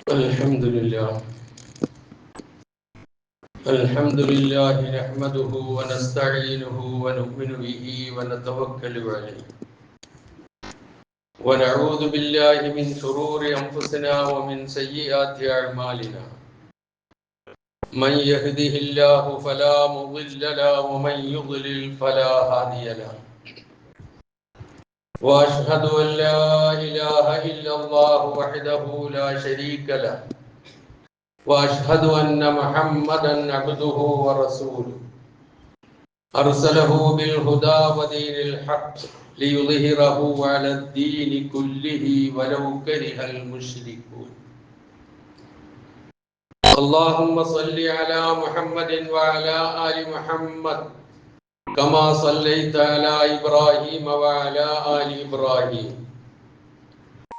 الحمد لله نحمده ونستعينه ونؤمن به ونتوكل عليه ونعوذ بالله من شرور أنفسنا ومن سيئات أعمالنا من يهده الله فلا مضل له ومن يضلل فلا هادي له وأشهد أن لا إله إلا الله وحده لا شريك له وأشهد أن محمدا عبده ورسوله أرسله بالهدى ودين الحق ليظهره على الدين كله ولو كره المشركون اللهم صل على محمد وعلى آل محمد كما صليت على إبراهيم وعلى آل إبراهيم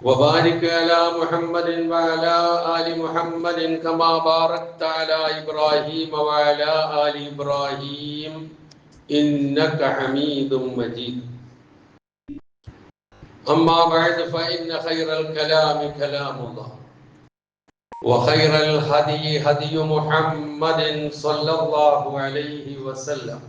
وبارك على محمد وعلى آل محمد كما باركت على إبراهيم وعلى آل إبراهيم إنك حميد مجيد أما بعد فإن خير الكلام كلام الله وخير الهدي هدي محمد صلى الله عليه وسلم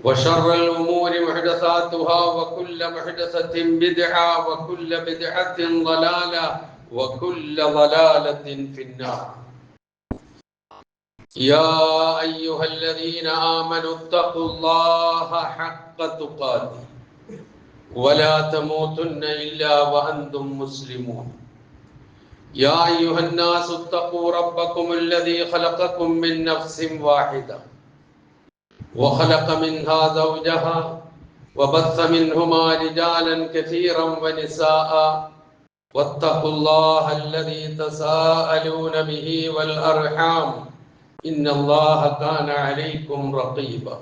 وشر الأمور محدثاتها وكل محدثة بدعة وكل بدعة ضلالة وكل ضلالة في النار يا أيها الذين آمنوا اتقوا الله حق تقاته ولا تموتن إلا وأنتم مسلمون يا أيها الناس اتقوا ربكم الذي خلقكم من نفس واحدة وخلق منها زوجها وبث منهما رجالا كثيرا ونساء واتقوا الله الذي تساءلون به والأرحام إن الله كان عليكم رقيبا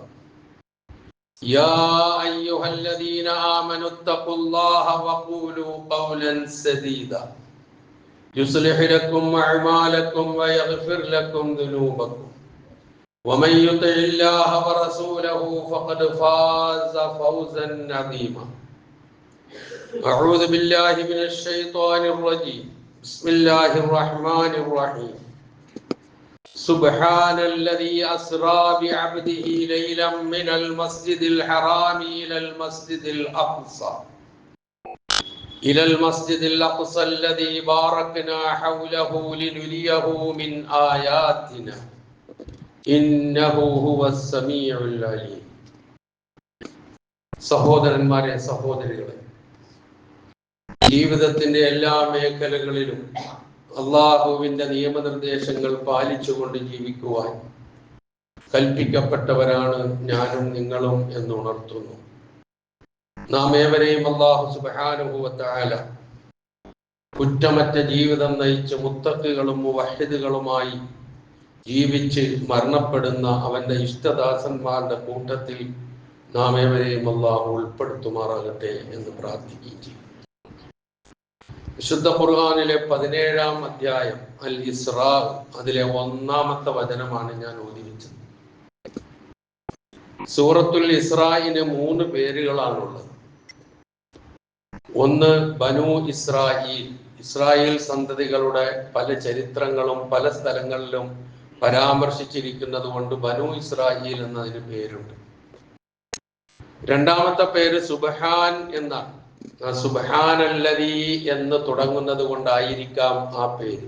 يا أيها الذين آمنوا اتقوا الله وقولوا قولا سديدا يصلح لكم أعمالكم ويغفر لكم ذنوبكم ومن يطع الله ورسوله فقد فاز فوزا عظيما أعوذ بالله من الشيطان الرجيم بسم الله الرحمن الرحيم سبحان الذي أسرى بعبده ليلا من المسجد الحرام إلى المسجد الأقصى الذي باركنا حوله لنريه من آياتنا إنه هو السميع العليم സഹോദരന്മാരെ സഹോദരികളെ ജീവിതത്തിന്റെ എല്ലാ മേഖലകളിലും അള്ളാഹുവിന്റെ നിയമനിർദ്ദേശങ്ങൾ പാലിച്ചുകൊണ്ട് ജീവിക്കുവാൻ കൽപ്പിക്കപ്പെട്ടവരാണ് ഞാനും നിങ്ങളും എന്ന് ഉണർത്തുന്നു. നാം ഏവരെയും അല്ലാഹു സുബ്ഹാനഹു വ തആല കുറ്റമറ്റ ജീവിതം നയിച്ച് മുത്തഖികളും മുവഹിദുകളുമായി ജീവിച്ച് മരണപ്പെടുന്ന അവന്റെ ഇഷ്ടദാസന്മാരുടെ കൂട്ടത്തിൽ നാം ഏവരെയും അല്ലാഹു ഉൾപ്പെടുത്തുമാറാകട്ടെ എന്ന് പ്രാർത്ഥിക്കുകയും ചെയ്യും. വിശുദ്ധ ഖുർആനിലെ 17-ാം അധ്യായം അൽ ഇസ്രാ, അതിലെ 1-ാമത്തെ വചനമാണ് ഞാൻ ഓതിവെച്ചത്. സൂറത്തുൽ ഇസ്രായിന് 3 പേരുകളാണുള്ളത്. ഒന്ന് ബനു ഇസ്രായീൽ, ഇസ്രായേൽ സന്തതികളുടെ പല ചരിത്രങ്ങളും പല സ്ഥലങ്ങളിലും പരാമർശിച്ചിരിക്കുന്നത് കൊണ്ട് ബനു ഇസ്രായീൽ എന്നതിന് പേരുണ്ട്. രണ്ടാമത്തെ പേര് സുബ്ഹാൻ എന്നാണ്. സുബ്ഹാനല്ലദീ എന്ന് തുടങ്ങുന്നത് കൊണ്ടായിരിക്കാം ആ പേര്.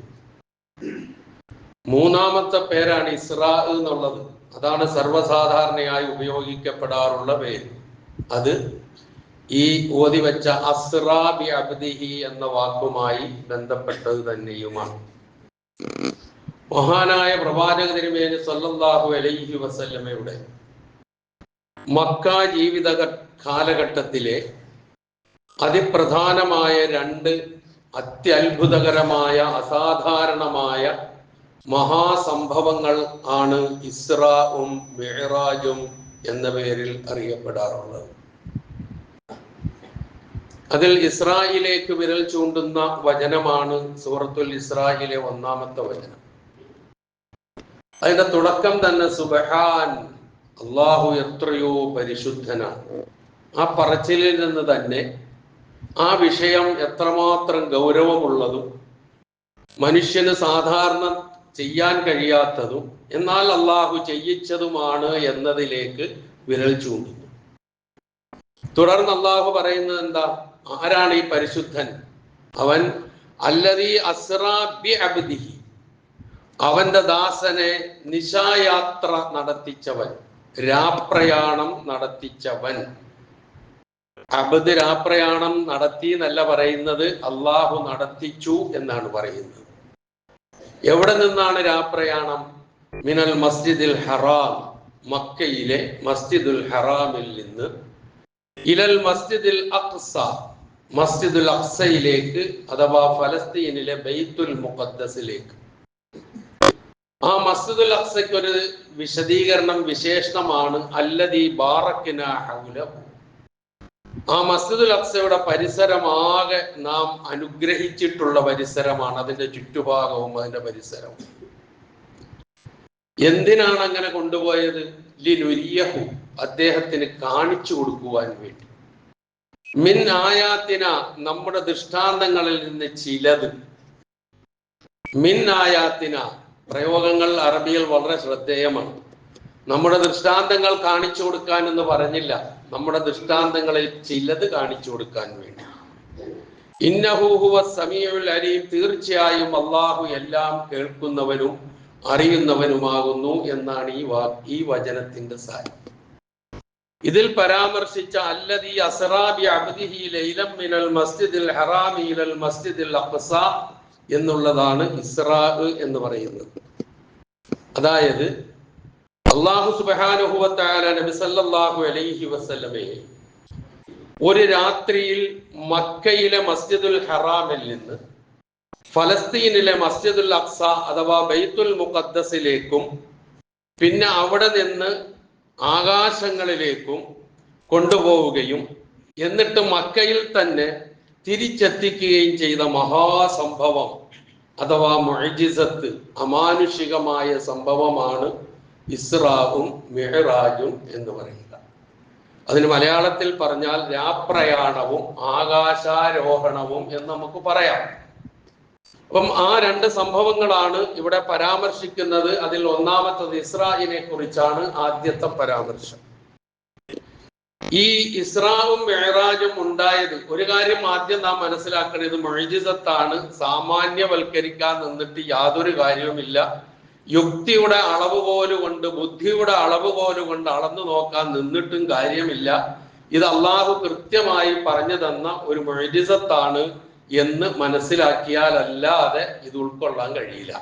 മൂന്നാമത്തെ പേരാണ് ഇസ്രാ എന്നുള്ളത്. അതാണ് സർവ്വസാധാരണയായി ഉപയോഗിക്കപ്പെടാറുള്ള പേര്. അത് ഈ ഓതി വെച്ച അസ്റാ ബി അബ്ദിഹി എന്ന വാക്കുമായി ബന്ധപ്പെട്ടത് തന്നെയുമാണ്. മഹാനായ പ്രവാചക തിരുമേനി സല്ലല്ലാഹു അലൈഹി വസല്ലമയുടെ മക്ക ജീവിത കാലഘട്ടത്തിലെ അതിപ്രധാനമായ 2 അത്യത്ഭുതകരമായ അസാധാരണമായ മഹാസംഭവങ്ങൾ ആണ് ഇസ്രാഉം മിഅ്റാജും എന്ന പേരിൽ അറിയപ്പെടാറുള്ളത്. അതിൽ ഇസ്രായിലേക്ക് വിരൽ ചൂണ്ടുന്ന വചനമാണ് സൂറത്തുൽ ഇസ്രായിലെ 1-ാമത്തെ വചനം. അതിന്റെ തുടക്കം തന്നെ സുബ്ഹാൻ, അല്ലാഹു എത്രയോ പരിശുദ്ധനാണ്. ആ പറച്ചിലിൽ നിന്ന് തന്നെ ആ വിഷയം എത്രമാത്രം ഗൗരവമുള്ളതും മനുഷ്യന് സാധാരണ ചെയ്യാൻ കഴിയാത്തതും എന്നാൽ അള്ളാഹു ചെയ്യിച്ചതുമാണ് എന്നതിലേക്ക് വിരൽ ചൂണ്ടുന്നു. തുടർന്ന് അള്ളാഹു പറയുന്നത് എന്താ? ആരാണ് ഈ പരിശുദ്ധൻ? അവൻ അല്ലദീ അസ്റാ ബി അബ്ദിഹി, അവന്റെ ദാസനെ നിശായാത്ര നടത്തിച്ചവൻ, രാപ്രയാണം നടത്തിച്ചവൻ. അബ്ദ് രാപ്രയാണം നടത്തി എന്നല്ല പറയുന്നത്, അള്ളാഹു നടത്തിച്ചു എന്നാണ് പറയുന്നത്. എവിടെ നിന്നാണ് രാപ്രയാണം? മിനൽ മസ്ജിദിൽ ഹറാം, മക്കയിലെ മസ്ജിദുൽ ഹറാമിൽ നിന്ന്, ഇലൽ മസ്ജിദിൽ അഖ്സ, മസ്ജിദുൽ അഖ്സയിലേക്ക് അഥവാ ഫലസ്തീനിലെ ബൈത്തുൽ മുഖദ്ദസിലേക്ക്. ആ മസ്ജിദുൽ അഖ്സയ്ക്ക് ഒരു വിശദീകരണം, വിശേഷണമാണ് അല്ലദീ ബാറക്നാ ഹൗലഹു. ആ മസ്ജിദുൽ അഖ്സയുടെ പരിസരമാകെ നാം അനുഗ്രഹിച്ചിട്ടുള്ള പരിസരമാണ്, അതിന്റെ ചുറ്റുഭാഗവും അതിന്റെ പരിസരവും. എന്തിനാണ് അങ്ങനെ കൊണ്ടുപോയത്? ലിനുരിയഹു, അദ്ദേഹത്തിന് കാണിച്ചു കൊടുക്കുവാൻ വേണ്ടി. മിൻ ആയാത്തിന, നമ്മുടെ ദൃഷ്ടാന്തങ്ങളിൽ നിന്ന് ചിലത്. മിൻ ആയാത്തിന പ്രയോഗങ്ങൾ അറബിയിൽ വളരെ ശ്രദ്ധേയമാണ്. നമ്മുടെ ദൃഷ്ടാന്തങ്ങൾ കാണിച്ചു കൊടുക്കാൻ എന്ന് പറഞ്ഞില്ല, നമ്മുടെ ദൃഷ്ടാന്തങ്ങളിൽ ചിലത് കാണിച്ചു കൊടുക്കാൻ വേണ്ടി. ഇന്നഹു ഹുവസ് സമീഉൽ അലീം, തീർച്ചയായും അള്ളാഹു എല്ലാം കേൾക്കുന്നവനും അറിയുന്നവനുമാകുന്നു എന്നാണ് ഈ വചനത്തിന്റെ സാരം. ഇതിൽ പരാമർശിച്ച അല്ലദീ അസ്റാ ബി അബ്ദിഹി ലൈലൻ മിനൽ മസ്ജിദിൽ ഹറാമി ഇലൽ മസ്ജിദിൽ അഖ്സ എന്നുള്ളതാണ് ഇസ്റാ എന്ന് പറയുന്നത്. അതായത് അല്ലാഹു സുബ്ഹാനഹു വ തആല നബി സല്ലല്ലാഹു അലൈഹി വസല്ലമയെ ഒരു രാത്രിയിൽ മക്കയിലെ മസ്ജിദുൽ ഹറാമിൽ നിന്ന് ഫലസ്തീനിലെ മസ്ജിദുൽ അഖ്സ അഥവാ ബൈത്തുൽ മുഖദ്ദസിലേക്കും പിന്നെ അവിടെ നിന്ന് ആകാശങ്ങളിലേക്കും കൊണ്ടുപോവുകയും എന്നിട്ട് മക്കയിൽ തന്നെ തിരിച്ചെത്തിക്കുകയും ചെയ്ത മഹാസംഭവം അഥവാ മുഅ്ജിസത്ത്, അമാനുഷികമായ സംഭവമാണ് ഇസ്റാഉം മിഅ്റാജും എന്ന് പറയുക. അതിന് മലയാളത്തിൽ പറഞ്ഞാൽ രാപ്രയാണവും ആകാശാരോഹണവും എന്ന് നമുക്ക് പറയാം. അപ്പം ആ രണ്ട് സംഭവങ്ങളാണ് ഇവിടെ പരാമർശിക്കുന്നത്. അതിൽ ഒന്നാമത്തത് ഇസ്രായിനെ കുറിച്ചാണ് ആദ്യത്തെ പരാമർശം. ഈ ഇസ്രാവും മിഅ്റാജും ഉണ്ടായത്, ഒരു കാര്യം ആദ്യം നാം മനസ്സിലാക്കേണ്ടത്, മുഅ്ജിസത്താണ്. സാമാന്യവൽക്കരിക്കാൻ നിന്നിട്ട് യാതൊരു കാര്യവുമില്ല. യുക്തിയുടെ അളവുകോല് കൊണ്ട്, ബുദ്ധിയുടെ അളവുകോല് കൊണ്ട് അളന്നു നോക്കാൻ നിന്നിട്ടും കാര്യമില്ല. ഇത് അള്ളാഹു കൃത്യമായി പറഞ്ഞു തന്ന ഒരു മുഅ്ജിസത്താണ് എന്ന് മനസ്സിലാക്കിയാലല്ലാതെ ഇത് ഉൾക്കൊള്ളാൻ കഴിയില്ല.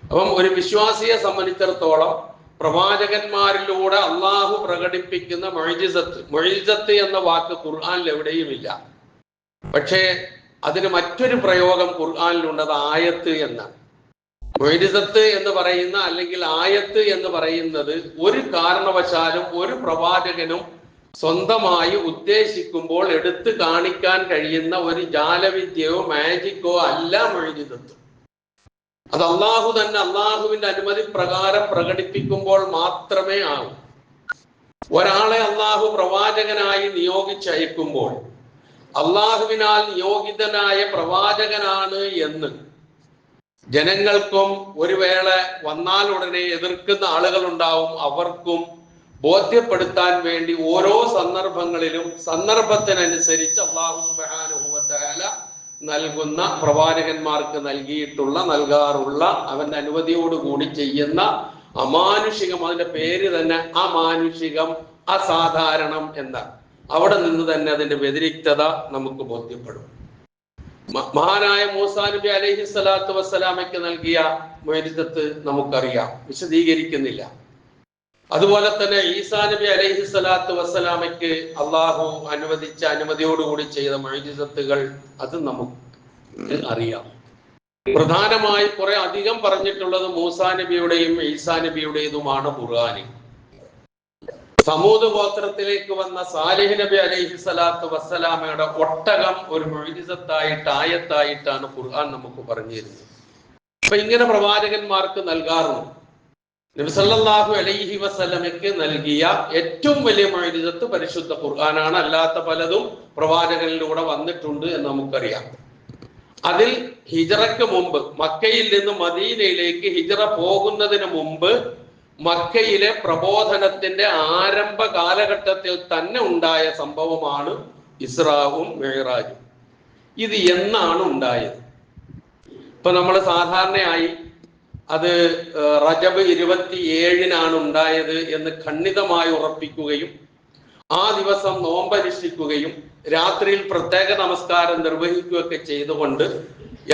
അപ്പം ഒരു വിശ്വാസിയെ സംബന്ധിച്ചിടത്തോളം പ്രവാചകന്മാരിലൂടെ അള്ളാഹു പ്രകടിപ്പിക്കുന്ന മുഅ്ജിസത്ത് എന്ന വാക്ക് ഖുർആനിൽ എവിടെയുമില്ല. പക്ഷേ അതിന് മറ്റൊരു പ്രയോഗം ഖുർആനിലുണ്ട്, അത് ആയത്ത് എന്നാണ്. മുഅ്ജിസത്ത് എന്ന് പറയുന്ന അല്ലെങ്കിൽ ആയത്ത് എന്ന് പറയുന്നത് ഒരു കാരണവശാലും ഒരു പ്രവാചകനും സ്വന്തമായി ഉദ്ദേശിക്കുമ്പോൾ എടുത്തു കാണിക്കാൻ കഴിയുന്ന ഒരു ജാലവിദ്യയോ മാജിക്കോ അല്ല മുഅ്ജിസത്ത്. അത് അള്ളാഹു തന്നെ അള്ളാഹുവിന്റെ അനുമതി പ്രകാരം പ്രകടിപ്പിക്കുമ്പോൾ മാത്രമേ ആകൂ. ഒരാളെ അള്ളാഹു പ്രവാചകനായി നിയോഗിച്ചയക്കുമ്പോൾ അള്ളാഹുവിനാൽ നിയോഗിതനായ പ്രവാചകനാണ് എന്ന് ജനങ്ങൾക്കും ഒരു വേള വന്നാൽ ഉടനെ എതിർക്കുന്ന ആളുകൾ ഉണ്ടാവും, അവർക്കും ബോധ്യപ്പെടുത്താൻ വേണ്ടി ഓരോ സന്ദർഭങ്ങളിലും സന്ദർഭത്തിനനുസരിച്ച് അല്ലാഹു സുബ്ഹാനഹു വ തആല നൽകുന്ന പ്രവാചകന്മാർക്ക് നൽകാറുള്ള അവന്റെ അനുമതിയോടുകൂടി ചെയ്യുന്ന അമാനുഷികം, അതിന്റെ പേര് തന്നെ അമാനുഷികം, അസാധാരണം എന്നാണ്. അവിടെ നിന്ന് തന്നെ അതിന്റെ വ്യതിരിക്തത നമുക്ക് ബോധ്യപ്പെടും. മഹാനായ മൂസാ നബി അലൈഹി സ്വലാത്തു വസ്സലാമയ്ക്ക് നൽകിയ മുഅ്ജിസത്ത് നമുക്കറിയാം, വിശദീകരിക്കുന്നില്ല. അതുപോലെ തന്നെ ഈസാ നബി അലൈഹി സ്വലാത്തു വസ്സലാമയ്ക്ക് അള്ളാഹു അനുവദിച്ച അനുമതിയോടുകൂടി ചെയ്ത മുഅ്ജിസത്തുകൾ അത് നമുക്ക് അറിയാം. പ്രധാനമായി കുറെ അധികം പറഞ്ഞിട്ടുള്ളത് മൂസാ നബിയുടെയും ഈസാ നബിയുടേതുമാണ് ഖുർആനിൽ. സമൂദ് ഗോത്രത്തിലേക്ക് വന്ന സാലിഹ് നബി അലൈഹി സ്വലാത്തു വസ്സലാമയുടെ ഒട്ടകം ഒരു മുഅ്ജിസത്തായിട്ട് ആയത്തായിട്ടാണ് ഖുർആൻ നമുക്ക് പറഞ്ഞു തരുന്നത്. അപ്പൊ ഇങ്ങനെ പ്രവാചകന്മാർക്ക് നൽകാറുണ്ട്. നബി സല്ലല്ലാഹു അലൈഹി വസല്ലമയ്ക്ക് നൽകിയ ഏറ്റവും വലിയ മുഅ്ജിസത്ത് പരിശുദ്ധ ഖുർആനാണ്. അല്ലാത്ത പലതും പ്രവാചകനിലൂടെ വന്നിട്ടുണ്ട് എന്ന് നമുക്കറിയാം. അതിൽ ഹിജറയ്ക്ക് മുമ്പ്, മക്കയിൽ നിന്ന് മദീനയിലേക്ക് ഹിജറ പോകുന്നതിന് മുമ്പ് മക്കയിലെ പ്രബോധനത്തിന്റെ ആരംഭ കാലഘട്ടത്തിൽ തന്നെ ഉണ്ടായ സംഭവമാണ് ഇസ്രാവും മിഅ്റാജും. ഇത് എന്നാണ് ഉണ്ടായത്? ഇപ്പൊ നമ്മൾ സാധാരണയായി അത് റജബ് 27-നാണ് ഉണ്ടായത് എന്ന് ഖണ്ഡിതമായി ഉറപ്പിക്കുകയും ആ ദിവസം നോമ്പനുഷ്ഠിക്കുകയും രാത്രിയിൽ പ്രത്യേക നമസ്കാരം നിർവഹിക്കുകയൊക്കെ ചെയ്തുകൊണ്ട്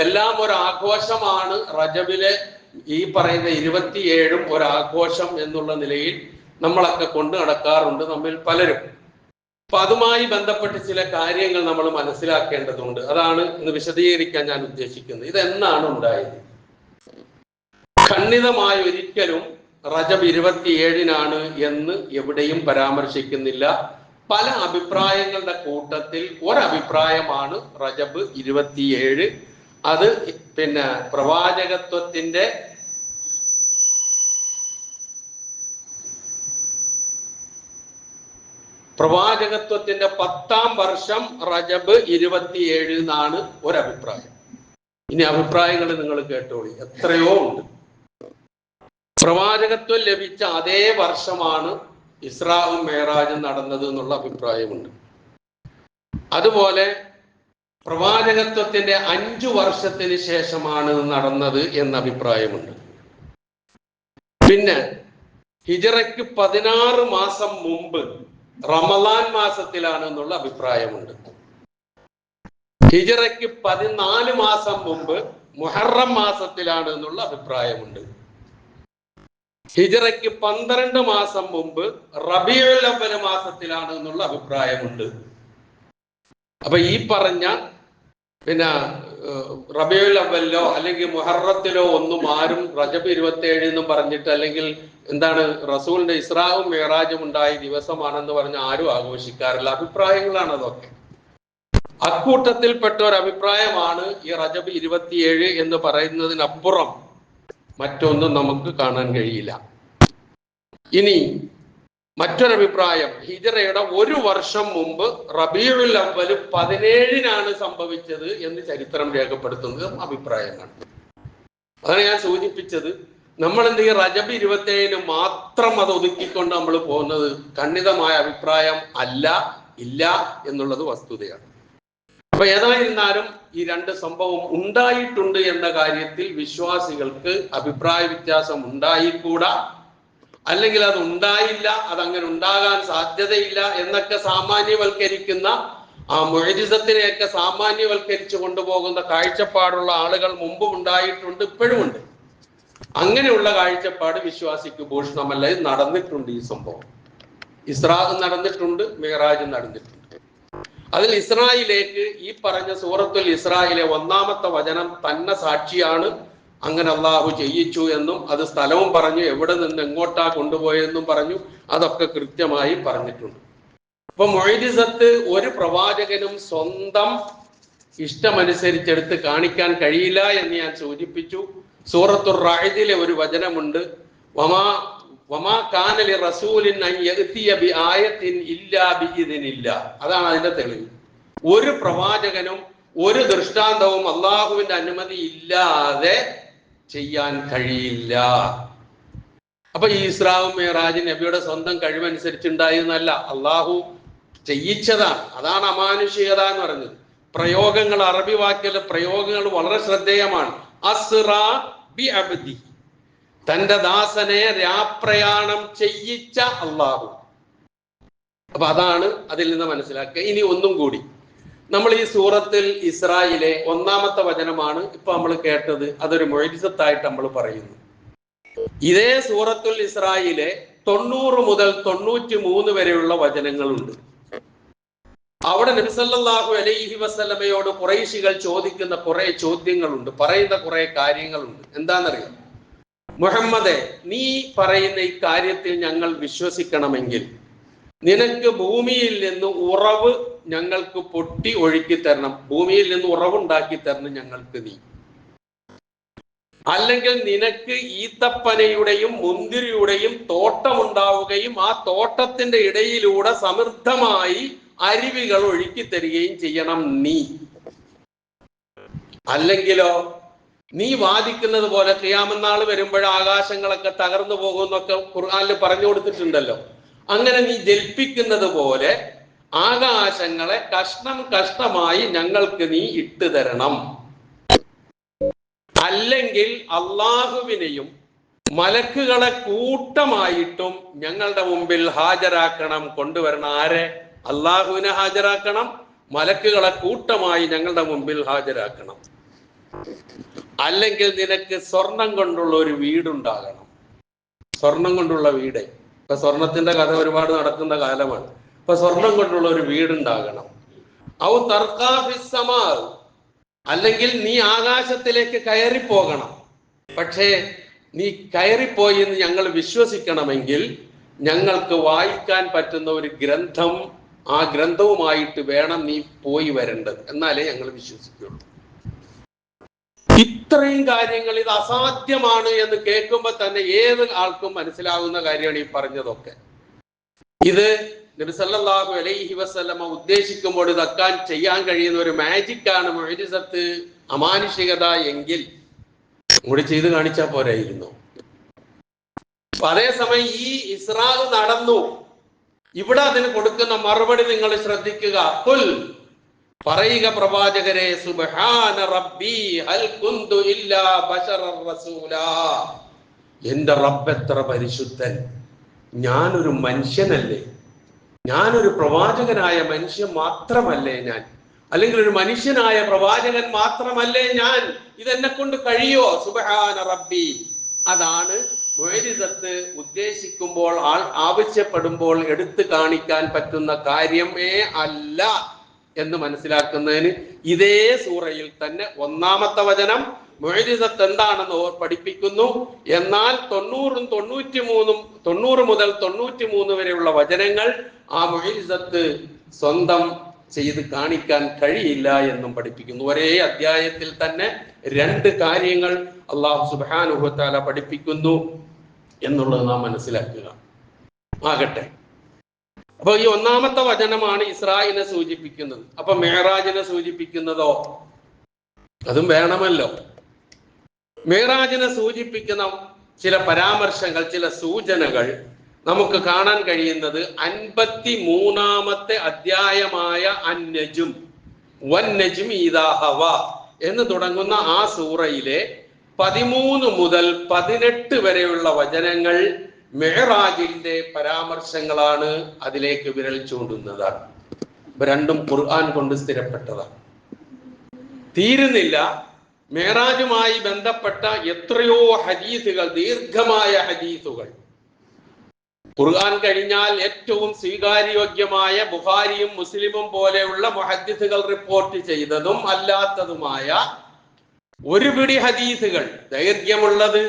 എല്ലാം ഒരു ആഘോഷമാണ്. റജബിലെ ഈ പറയുന്ന 27 ഒരാഘോഷം എന്നുള്ള നിലയിൽ നമ്മളൊക്കെ കൊണ്ടു നടക്കാറുണ്ട് നമ്മിൽ പലരും. അപ്പൊ അതുമായി ബന്ധപ്പെട്ട് ചില കാര്യങ്ങൾ നമ്മൾ മനസ്സിലാക്കേണ്ടതുണ്ട്. അതാണ് ഇന്ന് വിശദീകരിക്കാൻ ഞാൻ ഉദ്ദേശിക്കുന്നത്. ഇതെന്നാണ് ഉണ്ടായത്? ഖണ്ഡിതമായി ഒരിക്കലും റജബ് 27-നാണ് എന്ന് എവിടെയും പരാമർശിക്കുന്നില്ല. പല അഭിപ്രായങ്ങളുടെ കൂട്ടത്തിൽ ഒരഭിപ്രായമാണ് റജബ് 27. അത് പിന്നെ പ്രവാചകത്വത്തിന്റെ പ്രവാചകത്വത്തിന്റെ 10ാം വർഷം റജബ് 27 എന്നാണ് ഒരഭിപ്രായം. ഇനി അഭിപ്രായങ്ങൾ നിങ്ങൾ കേട്ടോളി, എത്രയോ ഉണ്ട്. പ്രവാചകത്വം ലഭിച്ച അതേ വർഷമാണ് ഇസ്രാവും മേറാജും നടന്നത് എന്നുള്ള അഭിപ്രായമുണ്ട്. അതുപോലെ പ്രവാചകത്വത്തിന്റെ 5 വർഷത്തിന് ശേഷമാണ് നടന്നത് എന്ന അഭിപ്രായമുണ്ട്. പിന്നെ ഹിജറയ്ക്ക് 16 മാസം മുമ്പ് റമളാൻ മാസത്തിലാണ് എന്നുള്ള അഭിപ്രായമുണ്ട്. ഹിജറയ്ക്ക് 14 മാസം മുമ്പ് മുഹറം മാസത്തിലാണ് എന്നുള്ള അഭിപ്രായമുണ്ട്. ഹിജറയ്ക്ക് 12 മാസം മുമ്പ് റബീഉൽ അവ്വൽ മാസത്തിലാണ് എന്നുള്ള അഭിപ്രായമുണ്ട്. അപ്പൊ ഈ പറഞ്ഞ പിന്നെ റബീഉൽ അവ്വലിലോ അല്ലെങ്കിൽ മുഹറത്തിലോ ഒന്നും ആരും റജബ് 27 എന്നും പറഞ്ഞിട്ട്, അല്ലെങ്കിൽ എന്താണ് റസൂലിന്റെ ഇസ്രാവും മിഅ്റാജും ഉണ്ടായ ദിവസമാണെന്ന് പറഞ്ഞ് ആരും ആഘോഷിക്കാറില്ല. അഭിപ്രായങ്ങളാണ് അതൊക്കെ. അക്കൂട്ടത്തിൽപ്പെട്ട ഒരു അഭിപ്രായമാണ് ഈ റജബ് 27 എന്ന് പറയുന്നതിനപ്പുറം മറ്റൊന്നും നമുക്ക് കാണാൻ കഴിയില്ല. ഇനി മറ്റൊരഭിപ്രായം, ഹിജറയുടെ 1 വർഷം മുമ്പ് റബീഉൽ അവ്വൽ 17-നാണ് സംഭവിച്ചത് എന്ന് ചരിത്രം രേഖപ്പെടുത്തുന്നത് അഭിപ്രായമാണ്. അതാണ് ഞാൻ സൂചിപ്പിച്ചത്. നമ്മൾ എന്ത് ചെയ്യും, റജബ് 27-ന് മാത്രം അത് ഒതുക്കിക്കൊണ്ട് നമ്മൾ പോകുന്നത് ഖണ്ഡിതമായ അഭിപ്രായം അല്ല, ഇല്ല എന്നുള്ളത് വസ്തുതയാണ്. അപ്പൊ ഏതായിരുന്നാലും ഈ 2 സംഭവം ഉണ്ടായിട്ടുണ്ട് എന്ന കാര്യത്തിൽ വിശ്വാസികൾക്ക് അഭിപ്രായ വ്യത്യാസം ഉണ്ടായിക്കൂടാ, അല്ലെങ്കിൽ അത് ഉണ്ടായില്ല, അതങ്ങനെ ഉണ്ടാകാൻ സാധ്യതയില്ല എന്നൊക്കെ സാമാന്യവൽക്കരിക്കുന്ന, ആ മുഅ്ജിസത്തിനെയൊക്കെ സാമാന്യവൽക്കരിച്ചു കൊണ്ടുപോകുന്ന കാഴ്ചപ്പാടുള്ള ആളുകൾ മുമ്പും ഉണ്ടായിട്ടുണ്ട്, ഇപ്പോഴുമുണ്ട്. അങ്ങനെയുള്ള കാഴ്ചപ്പാട് വിശ്വാസിക്ക് ഭൂഷണമല്ല. ഇത് നടന്നിട്ടുണ്ട്. ഈ സംഭവം ഇസ്രാ നടന്നിട്ടുണ്ട്, മിഅ്റാജ് നടന്നിട്ടുണ്ട്. അതിൽ ഇസ്രായിലേക്ക് ഈ പറഞ്ഞ സൂറത്തുൽ ഇസ്രായിലെ 1-ാമത്തെ വചനം തന്നെ സാക്ഷിയാണ്. അങ്ങനെ അള്ളാഹു ചെയ്യിച്ചു എന്നും അത് സ്ഥലവും പറഞ്ഞു, എവിടെ നിന്ന് എങ്ങോട്ടാ കൊണ്ടുപോയെന്നും പറഞ്ഞു. അതൊക്കെ കൃത്യമായി പറഞ്ഞിട്ടുണ്ട്. അപ്പൊ മുഅ്ജിസത്ത് ഒരു പ്രവാചകനും സ്വന്തം ഇഷ്ടമനുസരിച്ചെടുത്ത് കാണിക്കാൻ കഴിയില്ല എന്ന് ഞാൻ സൂചിപ്പിച്ചു. സൂറത്തുർ റഅദിലെ ഒരു വചനമുണ്ട്, വമാ കാന ലിറസൂലിൻ അൻ യഅതിയ ബിആയത്തിൻ ഇല്ലാ ബിഇദ്നില്ലാ. അതാണ് അതിന്റെ തെളിവ്. ഒരു പ്രവാചകനും ഒരു ദൃഷ്ടാന്തവും അള്ളാഹുവിന്റെ അനുമതി ഇല്ലാതെ ചെയ്യാൻ കഴിയില്ല. അപ്പൊ ഈ ഇസ്രാവും മിഅ്റാജും നബിയുടെ സ്വന്തം കഴിവനുസരിച്ചുണ്ടായിരുന്നല്ല, അള്ളാഹു ചെയ്യിച്ചതാണ്. അതാണ് അമാനുഷികത എന്ന് പറഞ്ഞത്. പ്രയോഗങ്ങൾ, അറബി വാക്കിലെ പ്രയോഗങ്ങൾ വളരെ ശ്രദ്ധേയമാണ്. അസ്റാ ബി അബ്ദി, തന്റെ ദാസനെ രാപ്രയാണം ചെയ്യിച്ച അള്ളാഹു. അപ്പൊ അതാണ് അതിൽ നിന്ന് മനസ്സിലാക്കുക. ഇനി ഒന്നും കൂടി, നമ്മൾ ഈ സൂറത്തിൽ ഇസ്രായിലെ 1-ാമത്തെ വചനമാണ് ഇപ്പൊ നമ്മൾ കേട്ടത്. അതൊരു മുഅ്ജിസത്തായിട്ട് നമ്മൾ പറയുന്നു. ഇതേ സൂറത്തുൽ ഇസ്രായിലെ 90 മുതൽ 93 വരെയുള്ള വചനങ്ങളുണ്ട്. അവിടെ നബി സല്ലല്ലാഹു അലൈഹി വസല്ലമയോട് ഖുറൈശികൾ ചോദിക്കുന്ന കുറെ ചോദ്യങ്ങളുണ്ട്, പറയുന്ന കുറെ കാര്യങ്ങളുണ്ട്. എന്താണെന്നറിയാം? മുഹമ്മദേ, നീ പറയുന്ന ഈ കാര്യത്തിൽ ഞങ്ങൾ വിശ്വസിക്കണമെങ്കിൽ നിനക്ക് ഭൂമിയിൽ നിന്ന് ഉറവ് ഞങ്ങൾക്ക് പൊട്ടി ഒഴുക്കി തരണം. ഭൂമിയിൽ നിന്ന് ഉറവുണ്ടാക്കി തരണം ഞങ്ങൾക്ക് നീ. അല്ലെങ്കിൽ നിനക്ക് ഈത്തപ്പനയുടെയും മുന്തിരിയുടെയും തോട്ടമുണ്ടാവുകയും ആ തോട്ടത്തിന്റെ ഇടയിലൂടെ സമൃദ്ധമായി അരുവികൾ ഒഴുക്കി തരികയും ചെയ്യണം നീ. അല്ലെങ്കിലോ നീ വാദിക്കുന്നത് പോലെ ഖിയാമത്ത് നാൾ വരുമ്പോൾ ആകാശങ്ങളൊക്കെ തകർന്നു പോകുമെന്നൊക്കെ ഖുർആനിൽ പറഞ്ഞു കൊടുത്തിട്ടുണ്ടല്ലോ. അങ്ങനെ നീ ജൽപ്പിക്കുന്നത് പോലെ ആകാശങ്ങളെ കഷ്ണം കഷ്ണമായി ഞങ്ങൾക്ക് നീ ഇട്ടു തരണം. അല്ലെങ്കിൽ അള്ളാഹുവിനെയും മലക്കുകളെ കൂട്ടമായിട്ടും ഞങ്ങളുടെ മുമ്പിൽ ഹാജരാക്കണം, കൊണ്ടുവരണം. ആരെ? അള്ളാഹുവിനെ ഹാജരാക്കണം, മലക്കുകളെ കൂട്ടമായി ഞങ്ങളുടെ മുമ്പിൽ ഹാജരാക്കണം. അല്ലെങ്കിൽ നിനക്ക് സ്വർണം കൊണ്ടുള്ള ഒരു വീടുണ്ടാകണം. സ്വർണം കൊണ്ടുള്ള വീട്. ഇപ്പൊ സ്വർണത്തിന്റെ കഥ ഒരുപാട് നടക്കുന്ന കാലമാണ്. ഇപ്പൊ സ്വർണം കൊണ്ടുള്ള ഒരു വീടുണ്ടാകണം. ഔ തർക്കാ ഫിസ്സമാ, അല്ലെങ്കിൽ നീ ആകാശത്തിലേക്ക് കയറിപ്പോകണം. പക്ഷേ നീ കയറിപ്പോയി എന്ന് ഞങ്ങൾ വിശ്വസിക്കണമെങ്കിൽ ഞങ്ങൾക്ക് വായിക്കാൻ പറ്റുന്ന ഒരു ഗ്രന്ഥം, ആ ഗ്രന്ഥവുമായിട്ട് വേണം നീ പോയി വരേണ്ടത്, എന്നാലേ ഞങ്ങൾ വിശ്വസിക്കുള്ളൂ. ഇത്രയും കാര്യങ്ങൾ ഇത് അസാധ്യമാണ് എന്ന് കേൾക്കുമ്പോൾ തന്നെ ഏത് ആൾക്കും മനസ്സിലാവുന്ന കാര്യമാണ് ഈ പറഞ്ഞതൊക്കെ. ഇത് നബി സല്ലല്ലാഹു അലൈഹി വസല്ലമ ഉദ്ദേശിക്കുമ്പോൾ ഇതൊക്കെ ചെയ്യാൻ കഴിയുന്ന ഒരു മാജിക്കാണ്, മുഅ്ജിസത്ത്, അമാനുഷികത എങ്കിൽ കൂടി ചെയ്ത് കാണിച്ചാൽ പോരായിരുന്നു. അതേസമയം ഈ ഇസ്രാ നടന്നു. ഇവിടെ അതിന് കൊടുക്കുന്ന മറുപടി നിങ്ങൾ ശ്രദ്ധിക്കുക. ഖുൽ, പറയുക പ്രവാചകരെ, സുബ്ഹാന റബ്ബി ഹൽ കുന്തു ഇല്ലാ ബശറർ റസൂലാ, എന്റെ റബ്ബ് എത്ര പരിശുദ്ധൻ, ഞാനൊരു മനുഷ്യനല്ലേ, ഞാനൊരു പ്രവാചകനായ മനുഷ്യൻ മാത്രമല്ലേ ഞാൻ, അല്ലെങ്കിൽ ഒരു മനുഷ്യനായ പ്രവാചകൻ മാത്രമല്ലേ ഞാൻ, ഇതെന്നെ കൊണ്ട് കഴിയോ? സുബ്ഹാന റബ്ബി. അതാണ് മുഅ്ജിസത്ത് ഉദ്ദേശിക്കുമ്പോൾ, ആവശ്യപ്പെടുമ്പോൾ എടുത്തു കാണിക്കാൻ പറ്റുന്ന കാര്യമേ അല്ല എന്ന് മനസ്സിലാക്കുന്നതിന് ഇതേ സൂറയിൽ തന്നെ ഒന്നാമത്തെ വചനം മുഅ്ജിസത്ത് എന്താണെന്ന് പഠിപ്പിക്കുന്നു. എന്നാൽ 90 മുതൽ 93 വരെയുള്ള വചനങ്ങൾ ആ മുഅ്ജിസത്ത് സ്വന്തം ചെയ്ത് കാണിക്കാൻ കഴിയില്ല എന്നും പഠിപ്പിക്കുന്നു. ഒരേ അധ്യായത്തിൽ തന്നെ 2 കാര്യങ്ങൾ അല്ലാഹു സുബ്ഹാനഹു വ തആല പഠിപ്പിക്കുന്നു എന്നുള്ളത് നാം മനസ്സിലാക്കുക. ആകട്ടെ, അപ്പൊ ഈ ഒന്നാമത്തെ വചനമാണ് ഇസ്രായിനെ സൂചിപ്പിക്കുന്നത്. അപ്പൊ മിഅ്റാജിനെ സൂചിപ്പിക്കുന്നതോ? അതും വേണമല്ലോ. മിഅ്റാജിനെ സൂചിപ്പിക്കുന്ന ചില പരാമർശങ്ങൾ, ചില സൂചനകൾ നമുക്ക് കാണാൻ കഴിയുന്നത് 53-ാമത്തെ അധ്യായമായ അൻ-നജ്ം വൻ-നജ്മി ഇദാ ഹവാ എന്ന് തുടങ്ങുന്ന ആ സൂറയിലെ 13 മുതൽ 18 വരെയുള്ള വചനങ്ങൾ മിഅ്റാജിന്റെ പരാമർശങ്ങളാണ്, അതിലേക്ക് വിരൽ ചൂണ്ടുന്നതാണ്. രണ്ടും ഖുർആൻ കൊണ്ട് സ്ഥിരപ്പെട്ടതാണ്. തീരുന്നില്ല. മിഅ്റാജുമായി ബന്ധപ്പെട്ട എത്രയോ ഹദീസുകൾ, ദീർഘമായ ഹദീസുകൾ, ഖുർആൻ കഴിഞ്ഞാൽ ഏറ്റവും സ്വീകാര്യോഗ്യമായ ബുഖാരിയും മുസ്ലിമും പോലെയുള്ള മുഹദ്ദിസുകൾ റിപ്പോർട്ട് ചെയ്തതും അല്ലാത്തതുമായ ഒരു പിടി ഹദീസുകൾ, ദൈർഘ്യമുള്ളത്,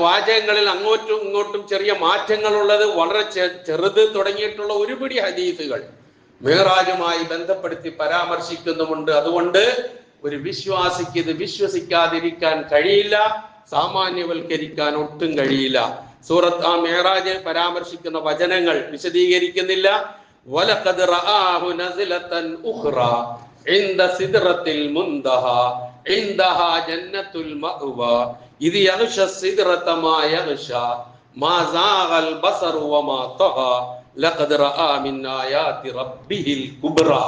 വാചകങ്ങളിൽ അങ്ങോട്ടും ഇങ്ങോട്ടും ചെറിയ മാറ്റങ്ങളുള്ളത്, വളരെ ചെറുത് തുടങ്ങിയിട്ടുള്ള ഒരു പിടി ഹദീസുകൾ മിഅ്റാജുമായി ബന്ധപ്പെടുത്തി പരാമർശിക്കുന്നുമുണ്ട്. അതുകൊണ്ട് ഒരു വിശ്വാസിക്ക് ഇത് വിശ്വസിക്കാതിരിക്കാൻ കഴിയില്ല, സാമാന്യവൽക്കരിക്കാൻ ഒട്ടും കഴിയില്ല. സൂറത്ത് ആ മിഅ്റാജ് പരാമർശിക്കുന്ന വചനങ്ങൾ വിശദീകരിക്കുന്നില്ല. വലഖദ് റആഹു നസിലതൻ ഉഖ്റാ ഇൻദ സിദ്റത്തിൽ മുൻതഹാ ഇൻദഹാ ജന്നത്തുൽ മഅ്വാ ഇദ് യഗ്ഷ സിദ്റത മാ യഗ്ഷ മാ സാഗൽ ബസറു വമാ തഗാ ലഖദ് റആ മിൻ ആയാതി റബ്ബിഹിൽ കുബ്രാ.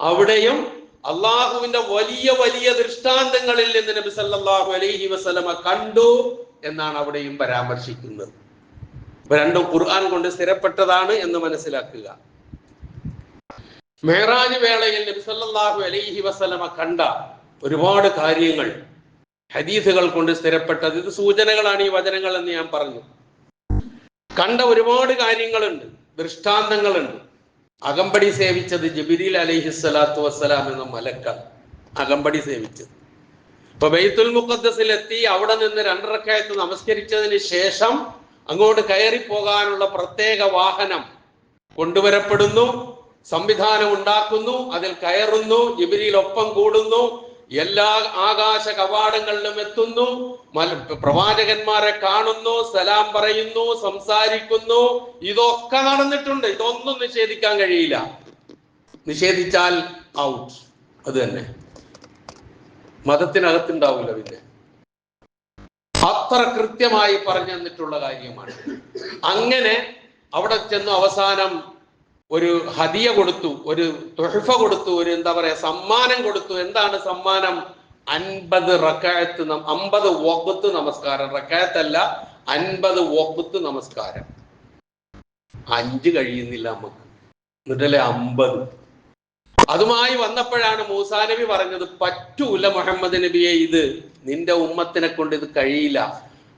അവിടെയും അള്ളാഹുവിന്റെ വലിയ വലിയ ദൃഷ്ടാന്തങ്ങളിൽ നിന്ന് നബി സല്ലല്ലാഹു അലൈഹി വസല്ലമ കണ്ടു എന്നാണ് അവിടെയും പരാമർശിക്കുന്നത്. രണ്ടും ഖുർആൻ കൊണ്ട് സ്ഥിരപ്പെട്ടതാണ് എന്ന് മനസ്സിലാക്കുക. മിഅ്റാജ് വേളയിൽ നബി സല്ലല്ലാഹു അലൈഹി വസല്ലമ കണ്ട ഒരുപാട് കാര്യങ്ങൾ ഹദീസുകൾ കൊണ്ട് സ്ഥിരപ്പെട്ടത്, ഇത് സൂചനകളാണ് ഈ വചനങ്ങൾ എന്ന് ഞാൻ പറഞ്ഞു. കണ്ട ഒരുപാട് കാര്യങ്ങളുണ്ട്, ദൃഷ്ടാന്തങ്ങളുണ്ട്. അകമ്പടി സേവിച്ചത് ജിബ്രീൽ അലൈഹിസ്സലാത്തു വസ്സലാം എന്ന മലക്കാണ് അകമ്പടി സേവിച്ചത്. ഇപ്പൊ ബൈത്തുൽ മുഖദ്ദസിൽ എത്തി അവിടെ നിന്ന് 2 റക്അത്ത് നമസ്കരിച്ചതിന് ശേഷം അങ്ങോട്ട് കയറി പോകാനുള്ള പ്രത്യേക വാഹനം കൊണ്ടുവരപ്പെടുന്നു, സംവിധാനം ഉണ്ടാക്കുന്നു, അതിൽ കയറുന്നു, ജിബ്രീൽ ഒപ്പം കൂടുന്നു, എല്ലാ ആകാശ കവാടങ്ങളിലും എത്തുന്നു, പ്രവാചകന്മാരെ കാണുന്നു, സലാം പറയുന്നു, സംസാരിക്കുന്നു. ഇതൊക്കെ നടന്നിട്ടുണ്ട്. ഇതൊന്നും നിഷേധിക്കാൻ കഴിയില്ല. നിഷേധിച്ചാൽ ഔട്ട്. അത് തന്നെ. മതത്തിനകത്തുണ്ടാവില്ല. പിന്നെ അത്ര കൃത്യമായി പറഞ്ഞു തന്നിട്ടുള്ള കാര്യമാണ്. അങ്ങനെ അവിടെ ചെന്ന് അവസാനം ഒരു ഹദിയ കൊടുത്തു, ഒരു തുഹഫ കൊടുത്തു, ഒരു എന്താ പറയാ സമ്മാനം കൊടുത്തു. എന്താണ് സമ്മാനം? 50 റക്അത്ത്, 50 വഖ്ത് നമസ്കാരം. റക്അത്തല്ല, 50 വഖ്ത് നമസ്കാരം. 5 കഴിയുന്നില്ല നമുക്ക്, എന്നിട്ടല്ലേ 50. അതുമായി വന്നപ്പോഴാണ് മൂസാ നബി പറഞ്ഞത്, പറ്റൂല മുഹമ്മദ് നബിയെ, ഇത് നിന്റെ ഉമ്മത്തിനെ കൊണ്ട് ഇത് കഴിയില്ല.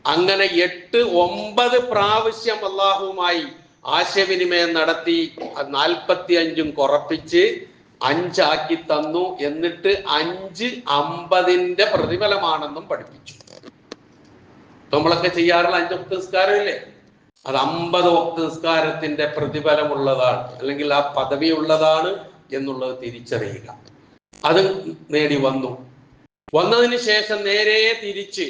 അങ്ങനെ 8, 9 പ്രാവശ്യം അള്ളാഹുവുമായി ആശയവിനിമയം നടത്തി 45 കുറപ്പിച്ച് 5 ആക്കി തന്നു. എന്നിട്ട് 5 50ന്റെ പ്രതിഫലമാണെന്നും പഠിപ്പിച്ചു. നമ്മളൊക്കെ ചെയ്യാറുള്ള 5 വഖ്ത് നിസ്കാരമില്ലേ, അത് 50 വഖ്ത് നിസ്കാരത്തിന്റെ പ്രതിഫലമുള്ളതാണ്, അല്ലെങ്കിൽ ആ പദവി ഉള്ളതാണ് എന്നുള്ളത് തിരിച്ചറിയുക. അത് നേടി വന്നതിന് ശേഷം നേരെ തിരിച്ച്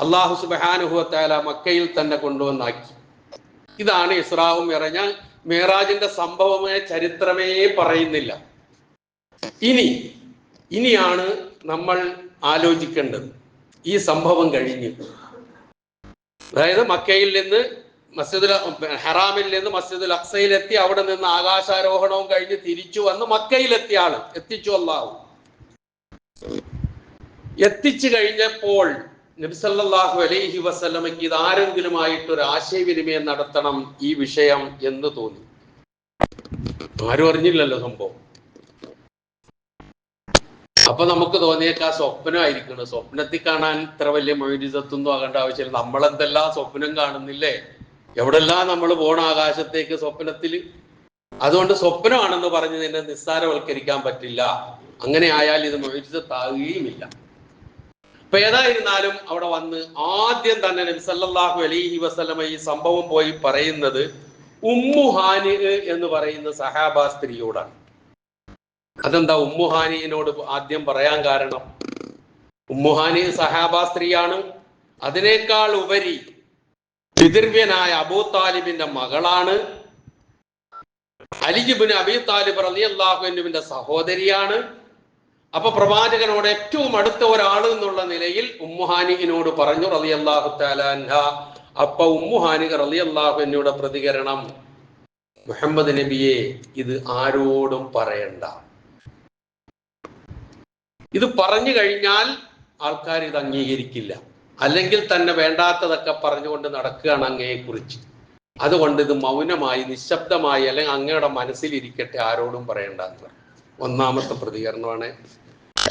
അല്ലാഹു സുബ്ഹാനഹു വ തആല മക്കയിൽ തന്നെ കൊണ്ടുവന്നാക്കി. ഇതാണ് ഇസ്രാവും മിഅ്റാജിന്റെ സംഭവമേ, ചരിത്രമേ പറയുന്നില്ല. ഇനിയാണ് നമ്മൾ ആലോചിക്കേണ്ടത്. ഈ സംഭവം കഴിഞ്ഞ്, അതായത് മക്കയിൽ നിന്ന് ഹറാമിൽ നിന്ന് മസ്ജിദുൽ അഖ്സയിലെത്തി, അവിടെ നിന്ന് ആകാശാരോഹണവും കഴിഞ്ഞ് തിരിച്ചു വന്ന് മക്കയിലെത്തിയ ആള് എത്തിച്ചു. അല്ലാഹു എത്തിച്ചു കഴിഞ്ഞപ്പോൾ നബി സല്ലല്ലാഹു അലൈഹി വസല്ലമയ്ക്ക് ഇത് ആരെങ്കിലുമായിട്ട് ഒരു ആശയവിനിമയം നടത്തണം ഈ വിഷയം എന്ന് തോന്നി. ആരും അറിഞ്ഞില്ലല്ലോ സംഭവം. അപ്പൊ നമുക്ക് തോന്നിയേക്കാ സ്വപ്നമായിരിക്കണം. സ്വപ്നത്തിൽ കാണാൻ ഇത്ര വലിയ മൊയ്ജിസത്തൊന്നും ആകേണ്ട ആവശ്യമില്ല. നമ്മളെന്തെല്ലാം സ്വപ്നം കാണുന്നില്ലേ, എവിടെല്ലാം നമ്മൾ പോണ ആകാശത്തേക്ക് സ്വപ്നത്തിൽ. അതുകൊണ്ട് സ്വപ്നമാണെന്ന് പറഞ്ഞ് നിന്നെ നിസ്സാരവൽക്കരിക്കാൻ പറ്റില്ല. അങ്ങനെ ആയാൽ ഇത് മൊയ്ജിസത്താകുകയുമില്ല. അപ്പൊ ഏതായിരുന്നാലും അവിടെ വന്ന് ആദ്യം തന്നെ നബി സല്ലല്ലാഹു അലൈഹി വസല്ലമ ഈ സംഭവം പോയി പറയുന്നത് ഉമ്മു ഹാനി എന്ന് പറയുന്ന സഹാബാ സ്ത്രീയോടാണ്. അതെന്താ ഉമ്മു ഹാനിയോട് ആദ്യം പറയാൻ കാരണം? ഉമ്മു ഹാനി സഹാബാ സ്ത്രീയാണ്. അതിനേക്കാൾ ഉപരി പിതൃവ്യനായ അബൂ താലിബിന്റെ മകളാണ്. അലി ഇബ്നു അബീ താലിബ് റളിയല്ലാഹു അൻഹുവിന്റെ സഹോദരിയാണ്. അപ്പൊ പ്രവാചകനോട് ഏറ്റവും അടുത്ത ഒരാൾ എന്നുള്ള നിലയിൽ ഉമ്മുഹാനിനോട് പറഞ്ഞു റളിയല്ലാഹു തആല അൻഹ. അപ്പൊ ഉമ്മുഹാനി റളിയല്ലാഹു അൻഹയുടെ പ്രതികരണം, മുഹമ്മദ് നബിയെ, ഇത് ആരോടും പറയണ്ട. ഇത് പറഞ്ഞു കഴിഞ്ഞാൽ ആൾക്കാർ ഇത് അംഗീകരിക്കില്ല, അല്ലെങ്കിൽ തന്നെ വേണ്ടാത്തതൊക്കെ പറഞ്ഞുകൊണ്ട് നടക്കുകയാണ് അങ്ങയെ കുറിച്ച്. അതുകൊണ്ട് ഇത് മൗനമായി, നിശബ്ദമായി, അല്ലെങ്കിൽ അങ്ങയുടെ മനസ്സിലിരിക്കട്ടെ, ആരോടും പറയണ്ട എന്ന് പറഞ്ഞു. ഒന്നാമത്തെ പ്രതികരണമാണ്.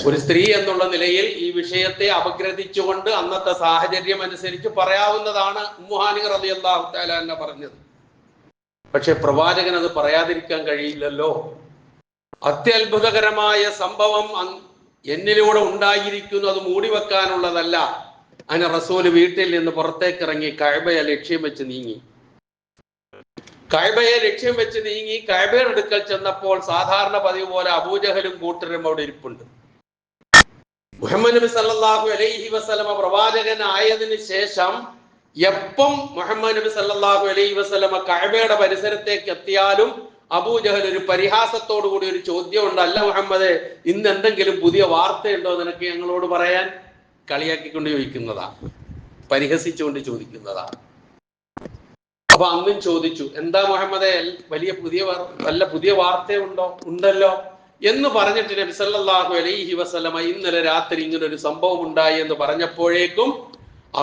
ഒരു സ്ത്രീ എന്നുള്ള നിലയിൽ ഈ വിഷയത്തെ അപഗ്രഥിച്ചുകൊണ്ട് അന്നത്തെ സാഹചര്യം അനുസരിച്ച് പറയാവുന്നതാണ് ഉമ്മുഹാനി റളിയല്ലാഹു തആല അൻഹ പറഞ്ഞത്. പക്ഷെ പ്രവാചകൻ അത് പറയാതിരിക്കാൻ കഴിയില്ലല്ലോ. അത്യത്ഭുതകരമായ സംഭവം എന്നിലൂടെ ഉണ്ടായിരിക്കുന്നു, അത് മൂടി വെക്കാനുള്ളതല്ല. അങ്ങനെ റസൂല് വീട്ടിൽ നിന്ന് പുറത്തേക്ക് ഇറങ്ങി കഅബയെ ലക്ഷ്യം വെച്ച് നീങ്ങി. കഅബയുടെ അടുക്കൽ ചെന്നപ്പോൾ സാധാരണ പതിവ് പോലെ അബൂജഹലും കൂട്ടരും അവിടെ ഇരിപ്പുണ്ട്. മുഹമ്മദ് നബി സല്ലല്ലാഹു അലൈഹി വസല്ലമ പ്രവാചകൻ ആയതിനു ശേഷം എപ്പം മുഹമ്മദ് നബി സല്ലല്ലാഹു അലൈഹി വസല്ലമ കഅബയുടെ പരിസരത്തേക്ക് എത്തിയാലും അബൂജഹൽ ഒരു പരിഹാസത്തോടു കൂടി ഒരു ചോദ്യം ഉണ്ട്. അല്ല മുഹമ്മദേ, ഇന്ന് എന്തെങ്കിലും പുതിയ വാർത്തയുണ്ടോ നിനക്ക് ഞങ്ങളോട് പറയാൻ? കളിയാക്കിക്കൊണ്ട് ചോദിക്കുന്നതാ, പരിഹസിച്ചുകൊണ്ട് ചോദിക്കുന്നതാ. അപ്പൊ അന്നും ചോദിച്ചു, എന്താ മുഹമ്മദേ, വല്ല പുതിയ വാർത്തയുണ്ടോ? ഉണ്ടല്ലോ എന്ന് പറഞ്ഞിട്ട് നബി സല്ലല്ലാഹു അലൈഹി വസല്ലമ ഇന്നലെ രാത്രി ഇങ്ങനെ ഒരു സംഭവം ഉണ്ടായി എന്ന് പറഞ്ഞപ്പോഴേക്കും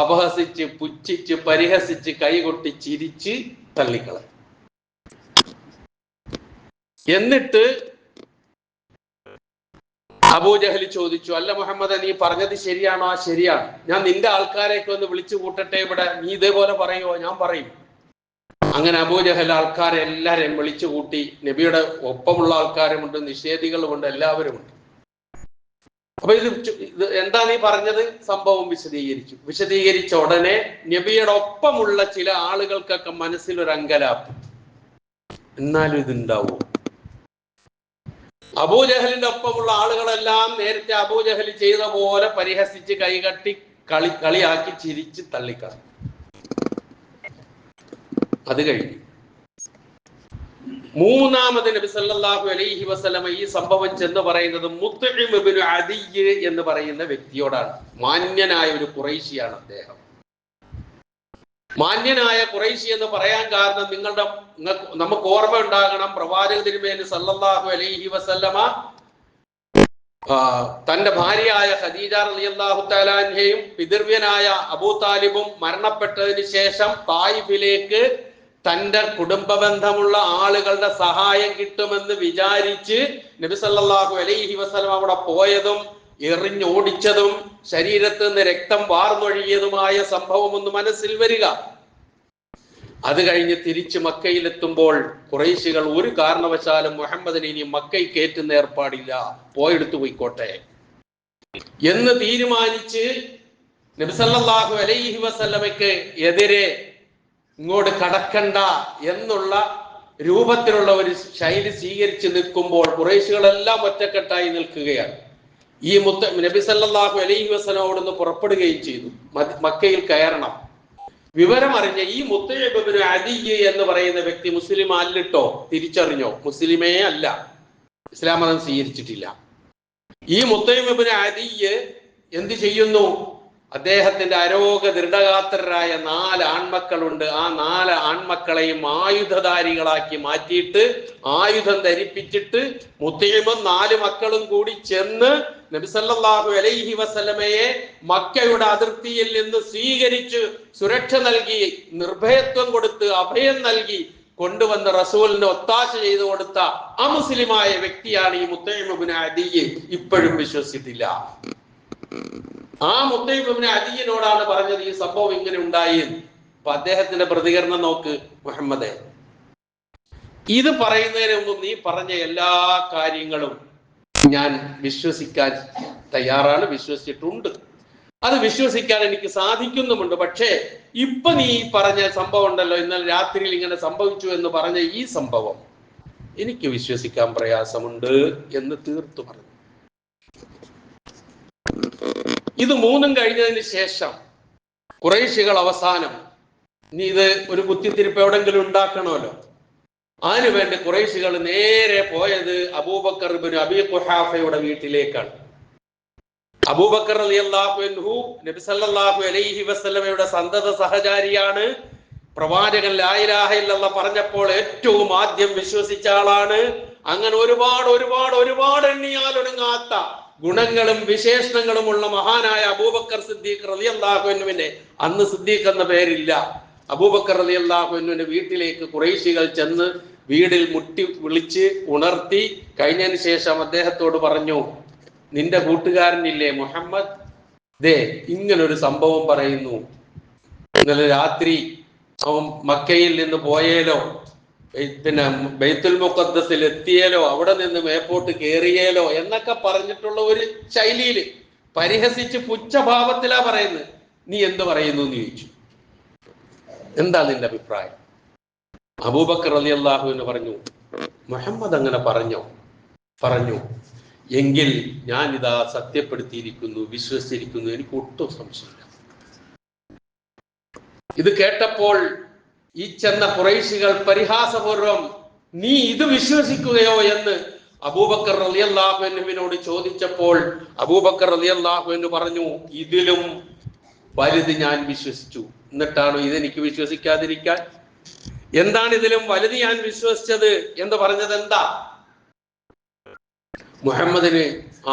അപഹസിച്ച്, പുച്ഛിച്ച്, പരിഹസിച്ച്, കൈകൊട്ടി ചിരിച്ച് തള്ളിക്കളഞ്ഞു. എന്നിട്ട് അബൂജഹൽ ചോദിച്ചു, അല്ല മുഹമ്മദ്, നീ പറഞ്ഞത് ശരിയാണോ? ആ ശരിയാണ്. ഞാൻ നിന്റെ ആൾക്കാരെയൊക്കെ ഒന്ന് വിളിച്ചു കൂട്ടട്ടെ ഇവിടെ, നീ ഇതേപോലെ പറയുമോ? ഞാൻ പറയും. അങ്ങനെ അബൂജഹൽ ആൾക്കാരെ എല്ലാരെയും വിളിച്ചു കൂട്ടി. നബിയുടെ ഒപ്പമുള്ള ആൾക്കാരുമുണ്ട്, നിഷേധികളുമുണ്ട്, എല്ലാവരുമുണ്ട്. അപ്പൊ ഇത് എന്താ നീ പറഞ്ഞത്? സംഭവം വിശദീകരിച്ച ഉടനെ നബിയുടെ ഒപ്പമുള്ള ചില ആളുകൾക്കൊക്കെ മനസ്സിലൊരു അങ്കലാപ്പ്. എന്നാലും ഇതുണ്ടാവും. അബൂജഹലിന്റെ ഒപ്പമുള്ള ആളുകളെല്ലാം നേരത്തെ അബൂജഹൽ ചെയ്ത പോലെ പരിഹസിച്ച്, കൈകട്ടി, കളിയാക്കി, ചിരിച്ച് തള്ളിക്കളഞ്ഞു. അത് കഴിഞ്ഞു. മൂന്നാമത് നബി സല്ലല്ലാഹു അലൈഹി വസല്ലമ ഈ സംഭവം ചെന്ന് പറയുന്നത് മുത്ഇം ഇബ്നു അദിയ് എന്ന് പറയുന്ന വ്യക്തിയോടാണ്. മാന്യനായ ഒരു ഖുറൈശിയാണ് അദ്ദേഹം. മാന്യനായ ഖുറൈശി എന്ന് പറയാൻ കാരണം നമുക്ക് ഓർമ്മ ഉണ്ടാകണം, പ്രവാചക തിരുമേനി സല്ലല്ലാഹു അലൈഹി വസല്ലമ തന്റെ ഭാര്യയായ ഖദീജ റളിയല്ലാഹു തആല അൻഹയും പിതൃവ്യനായ അബൂ താലിബും മരണപ്പെട്ടതിന് ശേഷം തായിഫിലേക്ക് തന്റെ കുടുംബ ബന്ധമുള്ള ആളുകളുടെ സഹായം കിട്ടുമെന്ന് വിചാരിച്ച് നബി സല്ലല്ലാഹു അലൈഹി വസല്ലം അവിടെ പോയതും എറിഞ്ഞോടിച്ചതും ശരീരത്തിൽ നിന്ന് രക്തം വാർന്നൊഴുകിയതുമായ സംഭവം ഒന്ന് മനസ്സിൽ വരിക. അത് കഴിഞ്ഞ് തിരിച്ച് മക്കയിലെത്തുമ്പോൾ ഖുറൈശികൾ ഒരു കാരണവശാലും മുഹമ്മദിനെ ഇനി മക്കയിൽ കയറ്റുന്ന ഏർപ്പാടില്ല, പോയെടുത്തു പോയിക്കോട്ടെ എന്ന് തീരുമാനിച്ച് നബി സല്ലല്ലാഹു അലൈഹി വസല്ലമയ്ക്ക് എതിരെ ഇങ്ങോട്ട് കടക്കണ്ട എന്നുള്ള രൂപത്തിലുള്ള ഒരു ശൈലി സ്വീകരിച്ച് നിൽക്കുമ്പോൾ ഖുറൈശികളെല്ലാം ഒറ്റക്കെട്ടായി നിൽക്കുകയാണ്. ഈ നബി സല്ലല്ലാഹു അലൈഹി വസല്ലമയോടൊന്ന് പുറപ്പെടുകയും ചെയ്തു, മക്കയിൽ കയറണം. വിവരമറിഞ്ഞ ഈ മുത്ഇം ഇബ്നു അദിയ് എന്ന് പറയുന്ന വ്യക്തി മുസ്ലിം അല്ലിട്ടോ, തിരിച്ചറിഞ്ഞോ? മുസ്ലിമേ അല്ല, ഇസ്ലാം മതം സ്വീകരിച്ചിട്ടില്ല. ഈ മുത്ഇം ഇബ്നു അദിയ് എന്ത് ചെയ്യുന്നു? അദ്ദേഹത്തിന്റെ അരോഗ ദൃഢഗാത്രരായ 4 ആൺമക്കളുണ്ട്. ആ 4 ആൺമക്കളെയും ആയുധധാരികളാക്കി മാറ്റിയിട്ട് ആയുധം ധരിപ്പിച്ചിട്ട് മുത്ഇമും 4 മക്കളും കൂടി ചെന്ന് നബി സല്ലല്ലാഹു അലൈഹി വസല്ലമയെ മക്കയുടെ അതിർത്തിയിൽ നിന്ന് സ്വീകരിച്ച് സുരക്ഷ നൽകി, നിർഭയത്വം കൊടുത്ത് അഭയം നൽകി കൊണ്ടുവന്ന റസൂലിന് ഒത്താശ ചെയ്തു കൊടുത്ത അമുസ്ലിമായ വ്യക്തിയാണ് ഈ മുത്ഇം ഇബ്നു അദിയ്. ഇപ്പോഴും വിശ്വസിച്ചിട്ടില്ല. ആ മുത്ഇം ഇബ്നു അദിയിനോടാണ് പറഞ്ഞത് ഈ സംഭവം ഇങ്ങനെ ഉണ്ടായി. അപ്പൊ അദ്ദേഹത്തിന്റെ പ്രതികരണം നോക്ക്, മുഹമ്മദേ, ഇത് പറയുന്നതിന് മുമ്പ് നീ പറഞ്ഞ എല്ലാ കാര്യങ്ങളും ഞാൻ വിശ്വസിക്കാൻ തയ്യാറാണ്, വിശ്വസിച്ചിട്ടുണ്ട്, അത് വിശ്വസിക്കാൻ എനിക്ക് സാധിക്കുന്നുമുണ്ട്. പക്ഷേ ഇപ്പൊ നീ പറഞ്ഞ സംഭവം ഉണ്ടല്ലോ, ഇന്നലെ രാത്രിയിൽ ഇങ്ങനെ സംഭവിച്ചു എന്ന് പറഞ്ഞ ഈ സംഭവം എനിക്ക് വിശ്വസിക്കാൻ പ്രയാസമുണ്ട് എന്ന് തീർത്തു പറഞ്ഞു. ഇത് മൂന്നും കഴിഞ്ഞതിന് ശേഷം ഖുറൈശികൾ അവസാനം ഇനി ഇത് ഒരു കുത്തിത്തിരിപ്പ് എവിടെങ്കിലും ഉണ്ടാക്കണമല്ലോ, അതിനുവേണ്ടി ഖുറൈശികൾ നേരെ പോയത് അബൂബക്കർ ഇബ്നു അബീ ഖുഹാഫയുടെ വീട്ടിലേക്കാണ്. അബൂബക്കർ റളിയല്ലാഹു അൻഹു നബി സല്ലല്ലാഹു അലൈഹി വസല്ലമയുടെ സന്തത സഹചാരിയാണ്. പ്രവാചകൻ ലാ ഇലാഹ ഇല്ലല്ലാഹ് പറഞ്ഞപ്പോൾ ഏറ്റവും ആദ്യം വിശ്വസിച്ച ആളാണ്. അങ്ങനെ ഒരുപാട് എണ്ണിയാലൊടുങ്ങാത്ത ഗുണങ്ങളും വിശേഷണങ്ങളുമുള്ള മഹാനായ അബൂബക്കർ സിദ്ദീഖ് റളിയല്ലാഹു അൻഹുവിന്റെ, അന്ന് സിദ്ദീഖ് എന്ന പേരില്ല, അബൂബക്കർ റളിയല്ലാഹു അൻഹുവിന്റെ വീട്ടിലേക്ക് ഖുറൈശികൾ ചെന്ന് വീടിൽ മുട്ടി വിളിച്ച് ഉണർത്തി കഴിഞ്ഞതിന് ശേഷം അദ്ദേഹത്തോട് പറഞ്ഞു, നിന്റെ കൂട്ടുകാരനില്ലേ മുഹമ്മദ്, ദേ ഇങ്ങനൊരു സംഭവം പറയുന്നു, ഇന്നലെ രാത്രി അവൻ മക്കയിൽ നിന്ന് പോയേലോ, പിന്നെ ബൈത്തുൽ മുഖദ്ദസിൽ എത്തിയേലോ, അവിടെ നിന്ന് മേപ്പോട്ട് കയറിയേലോ എന്നൊക്കെ പറഞ്ഞിട്ടുള്ള ഒരു ശൈലിയിൽ പരിഹസിച്ച് പുച്ഛഭാവത്തിലാ പറയുന്നത്. നീ എന്ത് പറയുന്നു എന്ന് ചോദിച്ചു. എന്താ നിന്റെ അഭിപ്രായം? അബൂബക്കർ റളിയല്ലാഹു അൻഹു പറഞ്ഞു, മുഹമ്മദ് അങ്ങനെ പറഞ്ഞു എങ്കിൽ ഞാൻ ഇതാ സത്യപ്പെടുത്തിയിരിക്കുന്നു, വിശ്വസിച്ചിരിക്കുന്നു, എനിക്ക് ഒട്ടും സംശയമില്ല. ഇത് കേട്ടപ്പോൾ ഈ ചെന്ന ഖുറൈശികൾ പരിഹാസപൂർവം നീ ഇത് വിശ്വസിക്കുകയോ എന്ന് അബൂബക്കർ റളിയല്ലാഹു അൻഹുവിനോട് ചോദിച്ചപ്പോൾ അബൂബക്കർ റളിയല്ലാഹു അൻഹു പറഞ്ഞു, ഇതിലും വലുത് ഞാൻ വിശ്വസിച്ചു, എന്നിട്ടാണോ ഇതെനിക്ക് വിശ്വസിക്കാതിരിക്കാൻ? എന്താണ് ഇതിലും വലുത് ഞാൻ വിശ്വസിച്ചത് എന്ന് പറഞ്ഞത്? എന്താ? മുഹമ്മദിന്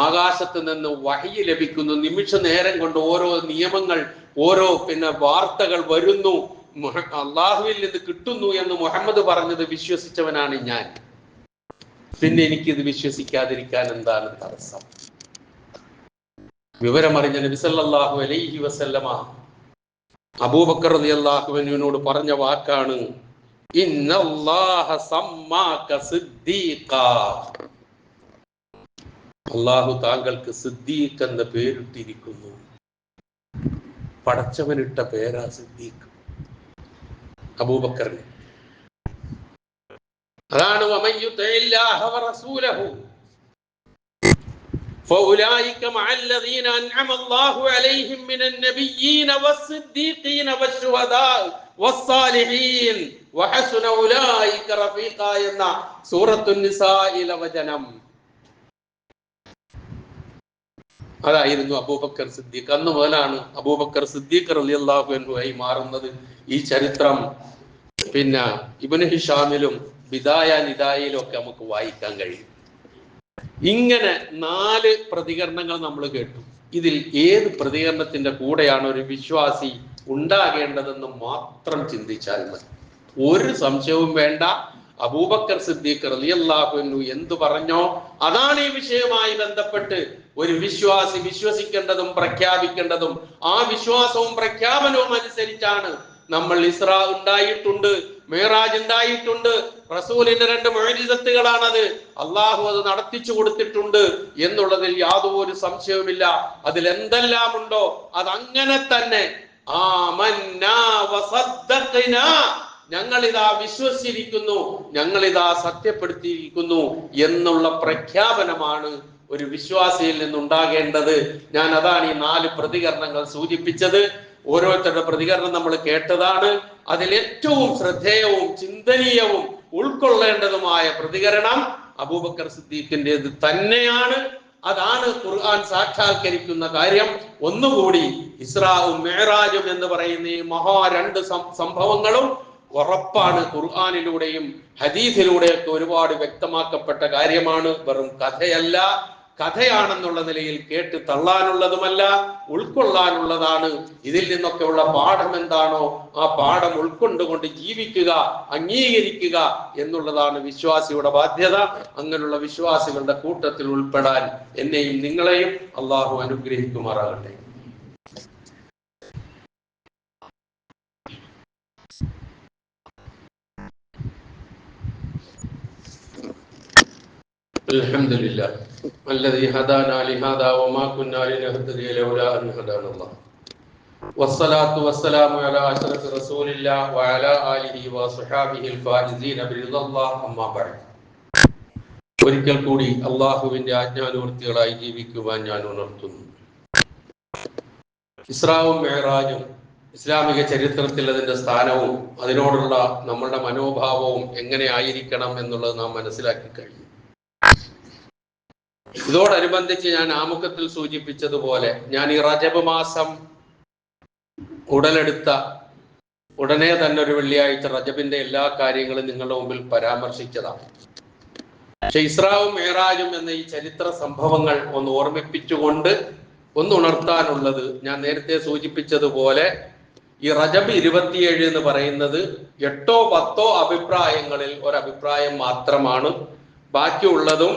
ആകാശത്ത് നിന്ന് വഹ്യ് ലഭിക്കുന്നു, നിമിഷ നേരം കൊണ്ട് ഓരോ നിയമങ്ങൾ, ഓരോ വാർത്തകൾ വരുന്നു, അള്ളാഹുവിൽ നിന്ന് കിട്ടുന്നു എന്ന് മുഹമ്മദ് പറഞ്ഞത് വിശ്വസിച്ചവനാണ് ഞാൻ. പിന്നെ എനിക്കിത് വിശ്വസിക്കാതിരിക്കാൻ എന്താണ് തടസ്സം? വിവരമറിഞ്ഞ നബി സല്ലല്ലാഹു അലൈഹി വസല്ലമ അബൂബക്കർ റളിയല്ലാഹു അൻഹുവിനോട് പറഞ്ഞ വാക്കാണ്, ഇന്നല്ലാഹ സമ്മാക സിദ്ദീഖാ, അള്ളാഹു താങ്കൾക്ക് സിദ്ദീഖ് എന്ന പേരിട്ടിരിക്കുന്നു. പടച്ചവനിട്ട പേരാ സിദ്ദീഖ് അബൂബക്കറിന്. അതാണ് വമൻ യുതിഇല്ലാഹ വറസൂലഹു ഫൗലൈക മഅല്ലദീന അൻഅമ അല്ലാഹു അലൈഹിം മിനൻ നബിയ്യീന വസ്സിദ്ദീഖീന വശുഹദാ വസ്സാലിഹീൻ വഹസുന ഉലൈക റഫീഖ എന്ന സൂറത്തുൻ നിസായിലെ വചനം. അതായിരുന്നു അബൂബക്കർ സിദ്ദീഖ്. അന്ന് മുതലാണ് അബൂബക്കർ സിദ്ദീഖ് റളിയല്ലാഹു അൻഹു ആയി മാറുന്നത്. ഈ ചരിത്രം പിന്നെ ഇബ്നു ഹിഷാമിലും ബിദായ നിദായയിലും ഒക്കെ നമുക്ക് വായിക്കാൻ കഴിയും. ഇങ്ങനെ 4 പ്രതികരണങ്ങൾ നമ്മൾ കേട്ടു. ഇതിൽ ഏത് പ്രതികരണത്തിന്റെ കൂടെയാണ് ഒരു വിശ്വാസി ഉണ്ടാകേണ്ടതെന്ന് മാത്രം ചിന്തിച്ചാൽ മതി. ഒരു സംശയവും വേണ്ട. അബൂബക്കർ സിദ്ദീഖ് റളിയല്ലാഹു അൻഹു എന്തു പറഞ്ഞോ അതാണ് ഈ വിഷയവുമായി ബന്ധപ്പെട്ട് ഒരു വിശ്വാസി വിശ്വസിക്കേണ്ടതും പ്രഖ്യാപിക്കേണ്ടതും. ആ വിശ്വാസവും പ്രഖ്യാപനവും അനുസരിച്ചാണ് നമ്മൾ ഇസ്രാ ഉണ്ടായിട്ടുണ്ട്, മിഅ്റാജ് ഉണ്ടായിട്ടുണ്ട്. റസൂലിന്റെ 2 മുഅ്ജിസത്തുകളാണത്. അള്ളാഹു അത് നടത്തിച്ചു കൊടുത്തിട്ടുണ്ട് എന്നുള്ളതിൽ യാതൊരു സംശയവുമില്ല. അതിൽ എന്തെല്ലാം ഉണ്ടോ അതങ്ങനെ തന്നെ ആമന്നാ വസദ്ദഖ്നാ, ഞങ്ങളിതാ വിശ്വസിച്ചിരിക്കുന്നു, ഞങ്ങളിതാ സത്യപ്പെടുത്തിയിരിക്കുന്നു എന്നുള്ള പ്രഖ്യാപനമാണ് ഒരു വിശ്വാസിയിൽ നിന്നുണ്ടാകേണ്ടത്. ഞാൻ അതാണ് ഈ 4 പ്രതികരണങ്ങൾ സൂചിപ്പിച്ചത്. ഓരോരുത്തരുടെ പ്രതികരണം നമ്മൾ കേട്ടതാണ്. അതിൽ ഏറ്റവും ശ്രദ്ധേയവും ചിന്തനീയവും ഉൾക്കൊള്ളേണ്ടതുമായ പ്രതികരണം അബൂബക്കർ സിദ്ദീഖിൻ്റെത് തന്നെയാണ്. അതാണ് ഖുർആൻ സാക്ഷാത്കരിക്കുന്ന കാര്യം. ഒന്നുകൂടി ഇസ്രാഉം മിഅ്റാജും എന്ന് പറയുന്ന ഈ മഹാ 2 സംഭവങ്ങളും ഉറപ്പാണ്. ഖുർആനിലൂടെയും ഹദീസിലൂടെയൊക്കെ ഒരുപാട് വ്യക്തമാക്കപ്പെട്ട കാര്യമാണ്. വെറും കഥയല്ല, കഥയാണെന്നുള്ള നിലയിൽ കേട്ട് തള്ളാനുള്ളതുമല്ല, ഉൾക്കൊള്ളാനുള്ളതാണ്. ഇതിൽ നിന്നൊക്കെ ഉള്ള പാഠം എന്താണോ ആ പാഠം ഉൾക്കൊണ്ടുകൊണ്ട് ജീവിക്കുക, അംഗീകരിക്കുക എന്നുള്ളതാണ് വിശ്വാസിയുടെ ബാധ്യത. അങ്ങനെയുള്ള വിശ്വാസികളുടെ കൂട്ടത്തിൽ ഉൾപ്പെടാൻ എന്നെയും നിങ്ങളെയും അള്ളാഹു അനുഗ്രഹിക്കുമാറാകട്ടെ. അൽഹംദുലില്ലാ അല്ലദീ ഹദാനാ ലിഹാദാ വമാ കുന്നാ ലിനഹ്തദിയ ലൗലാ അൻ ഹദാനല്ലാഹ് വസ്സലാത്തു വസ്സലാമു അലാ അശ്റഫി റസൂലില്ലാഹ് വഅലാ ആലിഹി വസ്വഹാബിഹിൽ ഫായിസീന ബിറിദല്ലാഹ് അമ്മാ ബഅദ്. ഒരിക്കൽ കൂടി അള്ളാഹുവിന്റെ ആജ്ഞാനുവർത്തികളായി ജീവിക്കുവാൻ ഞാൻ ഉണർത്തുന്നു. ഇസ്രാവും മിഅ്റാജും ഇസ്ലാമിക ചരിത്രത്തിൽ അതിന്റെ സ്ഥാനവും അതിനോടുള്ള നമ്മളുടെ മനോഭാവവും എങ്ങനെ ആയിരിക്കണം എന്നുള്ളത് നാം മനസ്സിലാക്കി കഴിഞ്ഞു. ഇതോടനുബന്ധിച്ച് ഞാൻ ആമുഖത്തിൽ സൂചിപ്പിച്ചതുപോലെ ഞാൻ ഈ റജബ് മാസം ഉടലെടുത്ത ഉടനെ തന്നെ ഒരു വെള്ളിയാഴ്ച റജബിന്റെ എല്ലാ കാര്യങ്ങളും നിങ്ങളുടെ മുമ്പിൽ പരാമർശിച്ചതാണ്. പക്ഷെ ഇസ്രാവും മിഅ്റാജും എന്ന ഈ ചരിത്ര സംഭവങ്ങൾ ഒന്ന് ഓർമ്മിപ്പിച്ചുകൊണ്ട് ഉണർത്താനുള്ളത് ഞാൻ നേരത്തെ സൂചിപ്പിച്ചതുപോലെ ഈ റജബ് 27 എന്ന് പറയുന്നത് 8ഓ 10ഓ അഭിപ്രായങ്ങളിൽ ഒരഭിപ്രായം മാത്രമാണ്. ബാക്കിയുള്ളതും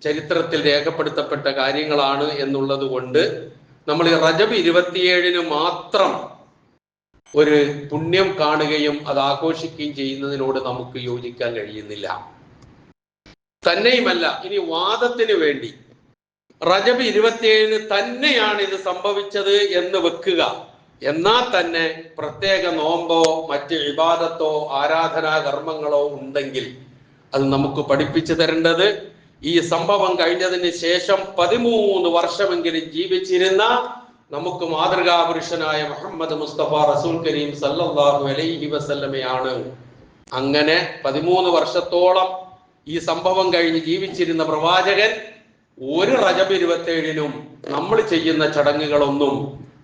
ചരിത്രത്തിൽ രേഖപ്പെടുത്തപ്പെട്ട കാര്യങ്ങളാണ് എന്നുള്ളത് കൊണ്ട് നമ്മൾ ഈ റജബ് 27 മാത്രം ഒരു പുണ്യം കാണുകയും അത് ആഘോഷിക്കുകയും ചെയ്യുന്നതിനോട് നമുക്ക് യോജിക്കാൻ കഴിയുന്നില്ല. തന്നെയുമല്ല, ഇനി വാദത്തിന് വേണ്ടി റജബ് 27 തന്നെയാണ് ഇത് സംഭവിച്ചത് എന്ന് വെക്കുക. എന്നാൽ തന്നെ പ്രത്യേക നോമ്പോ മറ്റ് ഇബാദത്തോ ആരാധനാ കർമ്മങ്ങളോ ഉണ്ടെങ്കിൽ അത് നമുക്ക് പഠിപ്പിച്ചു തരേണ്ടത് ഈ സംഭവം കഴിഞ്ഞതിന് ശേഷം 13 വർഷമെങ്കിലും ജീവിച്ചിരുന്ന നമുക്ക് മാതൃകാ പുരുഷനായ മുഹമ്മദ് മുസ്തഫ റസൂൽ കരീം സല്ലല്ലാഹു അലൈഹി വസല്ലമയാണ്. അങ്ങനെ 13 വർഷത്തോളം ഈ സംഭവം കഴിഞ്ഞ് ജീവിച്ചിരുന്ന പ്രവാചകൻ ഒരു റജബ് 27 നമ്മൾ ചെയ്യുന്ന ചടങ്ങുകളൊന്നും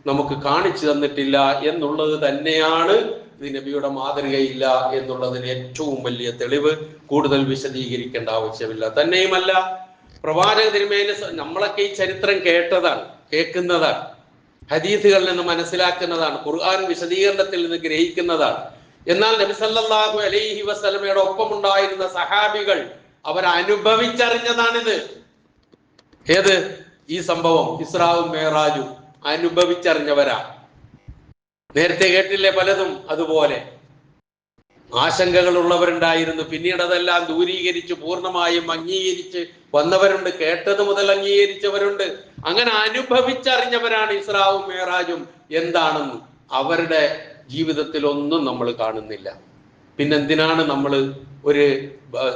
നമുക്ക് കാണിച്ചു തന്നിട്ടില്ല എന്നുള്ളത് തന്നെയാണ് ഇത് നബിയുടെ മാതൃകയില്ല എന്നുള്ളതിന് ഏറ്റവും വലിയ തെളിവ്. കൂടുതൽ വിശദീകരിക്കേണ്ട ആവശ്യമില്ല. തന്നെയുമല്ല, പ്രവാചക തിരുമേനി നമ്മളൊക്കെ ഈ ചരിത്രം കേൾക്കുന്നതാണ്, ഹദീസുകളിൽ നിന്ന് മനസ്സിലാക്കുന്നതാണ്, ഖുർആൻ വിശദീകരണത്തിൽ നിന്ന് ഗ്രഹിക്കുന്നതാണ്. എന്നാൽ നബി സല്ലല്ലാഹു അലൈഹി വസല്ലമയുടെ ഒപ്പമുണ്ടായിരുന്ന സഹാബികൾ അവരനുഭവിച്ചറിഞ്ഞതാണിത്. ഏത് ഈ സംഭവം ഇസ്രാവും മിഅ്റാജും അനുഭവിച്ചറിഞ്ഞവരാ. നേരത്തെ കേട്ടില്ലേ പലതും. അതുപോലെ ആശങ്കകൾ ഉള്ളവരുണ്ടായിരുന്നു, പിന്നീട് അതെല്ലാം ദൂരീകരിച്ച് പൂർണ്ണമായും അംഗീകരിച്ച് വന്നവരുണ്ട്, കേട്ടത് മുതൽ അംഗീകരിച്ചവരുണ്ട്. അങ്ങനെ അനുഭവിച്ചറിഞ്ഞവരാണ് ഇസ്രാവും മിഅ്റാജും എന്താണെന്ന്. അവരുടെ ജീവിതത്തിൽ ഒന്നും നമ്മൾ കാണുന്നില്ല. പിന്നെന്തിനാണ് നമ്മൾ ഒരു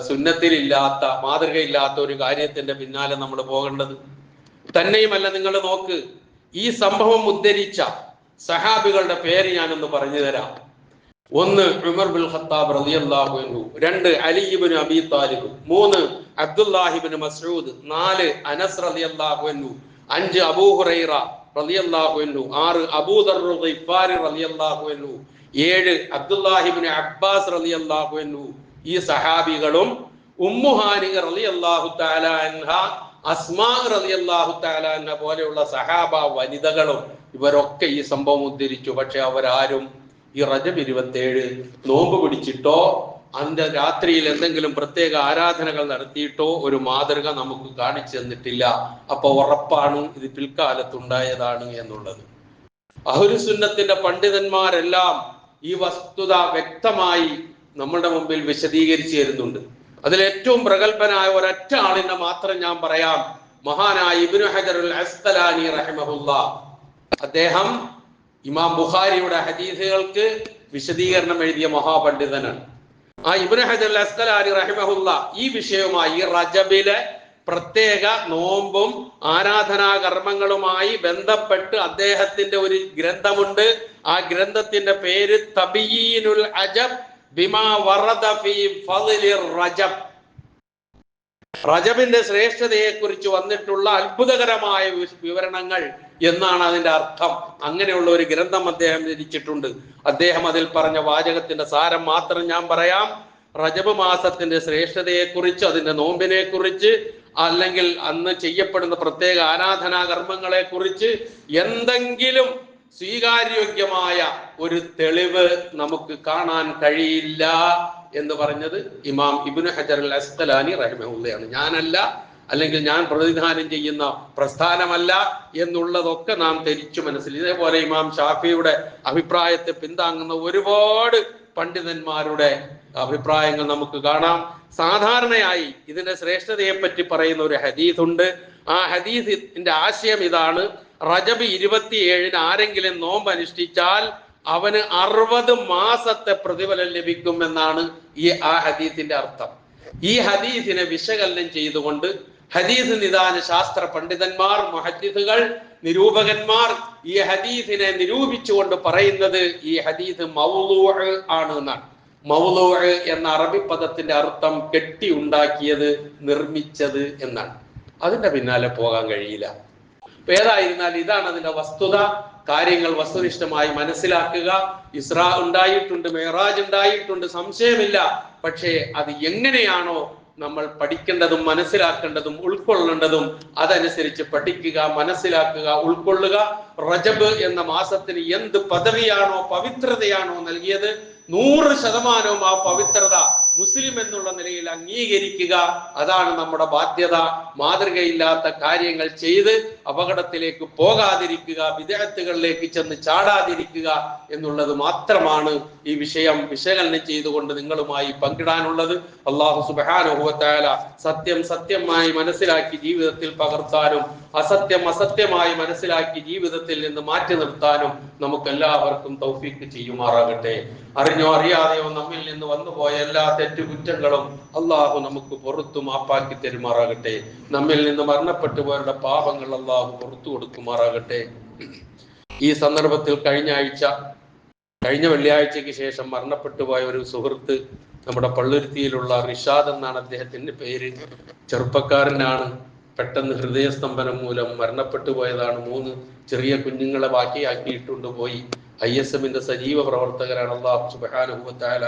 സുന്നത്തിലില്ലാത്ത മാതൃകയില്ലാത്ത ഒരു കാര്യത്തിന്റെ പിന്നാലെ നമ്മൾ പോകേണ്ടത്? തന്നെയുമല്ല, നിങ്ങൾ നോക്ക്, ഈ സംഭവം ഉദ്ധരിച്ച സഹാബികളുടെ പേര് ഞാനൊന്ന് പറഞ്ഞു തരാം. ഒന്ന് ഉമർ ബിൻ ഖത്താബ് റളിയല്ലാഹു അൻഹു, രണ്ട് അലി ഇബ്നു അബീ താലിബ്, മൂന്ന് അബ്ദുല്ലാഹി ഇബ്നു മസ്ഊദ്, നാല് അനസ് റളിയല്ലാഹു അൻഹു, അഞ്ച് അബൂ ഹുറൈറ റളിയല്ലാഹു അൻഹു, ആറ് അബൂ ദർ ഗിഫാരി റളിയല്ലാഹു അൻഹു, ഏഴ് അബ്ദുല്ലാഹി ഇബ്നു അബ്ബാസ് റളിയല്ലാഹു അൻഹു. ഈ സഹാബികളും ഉമ്മു ഹാനി റളിയല്ലാഹു തആല അൻഹ, അസ്മാ റളിയല്ലാഹു തആല അൻഹ പോലെയുള്ള സഹാബ വനിതകളും ഇവരൊക്കെ ഈ സംഭവം ഉദ്ധരിച്ചു. പക്ഷെ അവരാരും ഈ റജബ് 27 നോമ്പ് പിടിച്ചിട്ടോ അതിന്റെ രാത്രിയിൽ എന്തെങ്കിലും പ്രത്യേക ആരാധനകൾ നടത്തിയിട്ടോ ഒരു മാതൃക നമുക്ക് കാണിച്ചു തന്നിട്ടില്ല. അപ്പൊ ഉറപ്പാണ് ഇത് പിൽക്കാലത്തുണ്ടായതാണ് എന്നുള്ളത്. അഹ്ലുസുന്നത്തിന്റെ പണ്ഡിതന്മാരെല്ലാം ഈ വസ്തുത വ്യക്തമായി നമ്മുടെ മുമ്പിൽ വിശദീകരിച്ചു തരുന്നുണ്ട്. അതിലേറ്റവും പ്രഗത്ഭനായ ഒരൊറ്റ ആളിനെ മാത്രം ഞാൻ പറയാം. മഹാനായ ഇബ്നു ഹജറുൽ അസ്ഖലാനി റഹിമഹുല്ലാഹ്. അദ്ദേഹം ഇമാം ബുഖാരിയുടെ ഹദീസുകൾക്ക് വിശദീകരണം എഴുതിയ മഹാപണ്ഡിതനാണ്. ആ ഇബ്നു ഹജറുൽ അസ്ഖലാനി റഹിമഹുല്ലാഹ് ഈ വിഷയവുമായി, ഈ റജബിലെ പ്രത്യേക നോമ്പും ആരാധനാ കർമ്മങ്ങളുമായി ബന്ധപ്പെട്ട് അദ്ദേഹത്തിന്റെ ഒരു ഗ്രന്ഥമുണ്ട്. ആ ഗ്രന്ഥത്തിന്റെ പേര് തബീനുൽ അജബ് ബിമാ വറദ ഫീ ഫളിർ റജബ്. റജബിന്റെ ശ്രേഷ്ഠതയെ കുറിച്ച് വന്നിട്ടുള്ള അത്ഭുതകരമായ വിവരണങ്ങൾ എന്നാണ് അതിന്റെ അർത്ഥം. അങ്ങനെയുള്ള ഒരു ഗ്രന്ഥം അദ്ദേഹം രചിച്ചിട്ടുണ്ട്. അദ്ദേഹം അതിൽ പറഞ്ഞ വാചകത്തിന്റെ സാരം മാത്രം ഞാൻ പറയാം. റജബ് മാസത്തിന്റെ ശ്രേഷ്ഠതയെ കുറിച്ച്, അതിന്റെ നോമ്പിനെ കുറിച്ച്, അല്ലെങ്കിൽ അന്ന് ചെയ്യപ്പെടുന്ന പ്രത്യേക ആരാധനാ കർമ്മങ്ങളെ കുറിച്ച് എന്തെങ്കിലും സ്വീകാര്യോഗ്യമായ ഒരു തെളിവ് നമുക്ക് കാണാൻ കഴിയില്ല എന്ന് പറഞ്ഞത് ഇമാം ഇബ്നു ഹജറുൽ അസ്ഖലാനി റഹിമഹുള്ളയാണ്. ഞാനല്ല, അല്ലെങ്കിൽ ഞാൻ പ്രതിനിധാനം ചെയ്യുന്ന പ്രസ്ഥാനമല്ല എന്നുള്ളതൊക്കെ നാം തിരിച്ചു മനസ്സിൽ. ഇതേപോലെ ഇമാം ഷാഫിയുടെ അഭിപ്രായത്തെ പിന്താങ്ങുന്ന ഒരുപാട് പണ്ഡിതന്മാരുടെ അഭിപ്രായങ്ങൾ നമുക്ക് കാണാം. സാധാരണയായി ഇതിന്റെ ശ്രേഷ്ഠതയെ പറ്റി പറയുന്ന ഒരു ഹദീസ് ഉണ്ട്. ആ ഹദീസിന്റെ ആശയം ഇതാണ്: റജബ് 27 ആരെങ്കിലും നോമ്പ് അനുഷ്ഠിച്ചാൽ അവന് 60 മാസത്തെ പ്രതിഫലം ലഭിക്കും എന്നാണ് ആ ഹദീസിന്റെ അർത്ഥം. ഈ ഹദീസിനെ വിശകലനം ചെയ്തുകൊണ്ട് ഹദീസ് നിദാന ശാസ്ത്ര പണ്ഡിതന്മാർ, മുഹദ്ദിസുകൾ, നിരൂപകന്മാർ ഈ ഹദീസിനെ നിരൂപിച്ചുകൊണ്ട് പറയുന്നത് ഈ ഹദീസ് മൗളൂഅ് ആണ് എന്നാണ്. മൗളൂഅ് എന്ന അറബി പദത്തിന്റെ അർത്ഥം കെട്ടി ഉണ്ടാക്കിയത്, നിർമ്മിച്ചത് എന്നാണ്. അതിന്റെ പിന്നാലെ പോകാൻ കഴിയില്ല. ഏതായിരുന്നാൽ ഇതാണ് അതിന്റെ വസ്തുത. കാര്യങ്ങൾ വസ്തുനിഷ്ഠമായി മനസ്സിലാക്കുക. ഇസ്രാ ഉണ്ടായിട്ടുണ്ട്, മെഹറാജ് ഉണ്ടായിട്ടുണ്ട്, സംശയമില്ല. പക്ഷേ അത് എങ്ങനെയാണോ നമ്മൾ പഠിക്കേണ്ടതും മനസ്സിലാക്കേണ്ടതും ഉൾക്കൊള്ളേണ്ടതും അതനുസരിച്ച് പഠിക്കുക, മനസ്സിലാക്കുക, ഉൾക്കൊള്ളുക. റജബ് എന്ന മാസത്തിന് എന്ത് പദവിയാണോ പവിത്രതയാണോ നൽകിയത്, 100% ആ പവിത്രത മുസ്ലിം എന്നുള്ള നിലയിൽ അംഗീകരിക്കുക. അതാണ് നമ്മുടെ ബാധ്യത. മാതൃകയില്ലാത്ത കാര്യങ്ങൾ ചെയ്ത് അപകടത്തിലേക്ക് പോകാതിരിക്കുക, വിദഅത്തുകളിലേക്ക് ചെന്ന് ചാടാതിരിക്കുക എന്നുള്ളത് മാത്രമാണ് ഈ വിഷയം വിശകലനം ചെയ്തുകൊണ്ട് നിങ്ങളുമായി പങ്കിടാനുള്ളത്. അല്ലാഹു സുബ്ഹാനഹു വ തആല സത്യം സത്യമായി മനസ്സിലാക്കി ജീവിതത്തിൽ പകർത്താനും അസത്യം അസത്യമായി മനസ്സിലാക്കി ജീവിതത്തിൽ നിന്ന് മാറ്റി നിർത്താനും നമുക്ക് എല്ലാവർക്കും തൗഫീഖ് ചെയ്യുമാറാകട്ടെ. അറിഞ്ഞോ അറിയാതെയോ നമ്മിൽ നിന്ന് വന്നുപോയ എല്ലാ തെറ്റുകുറ്റങ്ങളും അള്ളാഹു നമുക്ക് പുറത്തു മാപ്പാക്കി തരുമാറാകട്ടെ. നമ്മിൽ നിന്ന് മരണപ്പെട്ടു പോയവരുടെ പാപങ്ങൾ അള്ളാഹു പുറത്തു കൊടുക്കുമാറാകട്ടെ. ഈ സന്ദർഭത്തിൽ കഴിഞ്ഞ വെള്ളിയാഴ്ചയ്ക്ക് ശേഷം മരണപ്പെട്ടു പോയ ഒരു സുഹൃത്ത്, നമ്മുടെ പള്ളുരുത്തിയിലുള്ള റിഷാദ് എന്നാണ് അദ്ദേഹത്തിന്റെ പേര്. ചെറുപ്പക്കാരനാണ്. പെട്ടെന്ന് ഹൃദയസ്തംഭനം മൂലം മരണപ്പെട്ടു പോയതാണ്. 3 ചെറിയ കുഞ്ഞുങ്ങളെ ബാക്കിയാക്കിയിട്ടുണ്ട് പോയി. ISMന്റെ സജീവ പ്രവർത്തകരാണ്. അല്ലാഹു സുബ്ഹാനഹു വ തആല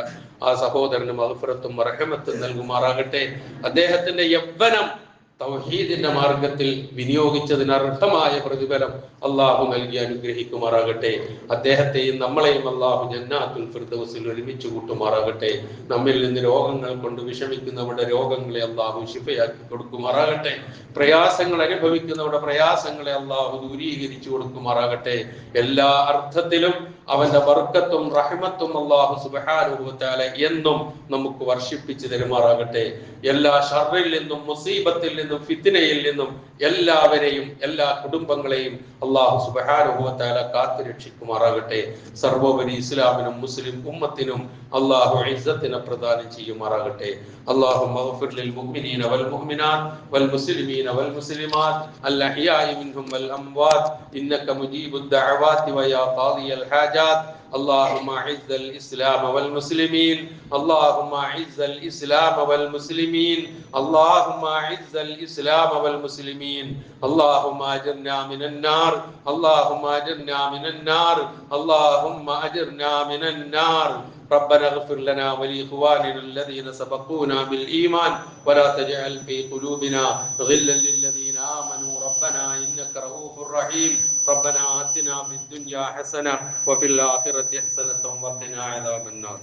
ആ സഹോദരന് മഗ്ഫിറത്തും റഹ്മത്തും നൽകുമാറാകട്ടെ. അദ്ദേഹത്തിന്റെ യൗവനം തൗഹീദിന്റെ മാർഗത്തിൽ വിനിയോഗിച്ചതിന് അർഹമായ പ്രതിഫലം അള്ളാഹു നൽകി അനുഗ്രഹിക്കുമാറാകട്ടെ. അദ്ദേഹത്തെയും നമ്മളെയും അള്ളാഹു ജന്നാത്തുൽ ഫിർദൗസിൽ ഒരുമിച്ച് കൂട്ടുമാറാകട്ടെ. നമ്മിൽ നിന്ന് രോഗങ്ങൾ കൊണ്ട് വിഷമിക്കുന്നവരുടെ രോഗങ്ങളെ അള്ളാഹു ശിഫയാക്കി കൊടുക്കുമാറാകട്ടെ. പ്രയാസങ്ങൾ അനുഭവിക്കുന്നവരുടെ പ്രയാസങ്ങളെ അള്ളാഹു ദൂരീകരിച്ചു കൊടുക്കുമാറാകട്ടെ. എല്ലാ അർത്ഥത്തിലും അവന്റെ ബർക്കത്തും റഹ്മത്തും അള്ളാഹു സുബ്ഹാനഹു വ തആല എന്നും നമുക്ക് വർഷിപ്പിച്ചു തരുമാറാകട്ടെ. എല്ലാ ഷർറിൽ നിന്നും മുസീബത്തിൽ നിന്നും ഫിത്നയിൽ നിന്നും എല്ലാവരെയും എല്ലാ കുടുംബങ്ങളെയും അള്ളാഹു സുബ്ഹാനഹു വ തആല കാത്തു രക്ഷിക്കുമാറാകട്ടെ. സർവോപരി ഇസ്ലാമിനും മുസ്ലിം ഉമ്മത്തിനും അള്ളാഹു ഇസ്സത്തിനെ പ്രദാനം ചെയ്യുമാറാകട്ടെ. اللهم اغفر للمؤمنين والمؤمنات والمسلمين والمسلمات الأحياء منهم والأموات إنك مجيب الدعوات ويا قاضي الحاجات اللهم أعز الإسلام والمسلمين اللهم أعز الإسلام والمسلمين اللهم أعز الإسلام والمسلمين اللهم أجرنا من النار اللهم أجرنا من النار اللهم أجرنا من النار ربنا اغفر لنا ولإخواننا الذين سبقونا بالإيمان ولا تجعل في قلوبنا غلا للذين آمنوا ربنا إنك رؤوف رحيم ربنا آتنا في الدنيا حسنة وفي الآخرة حسنة وقنا عذاب النار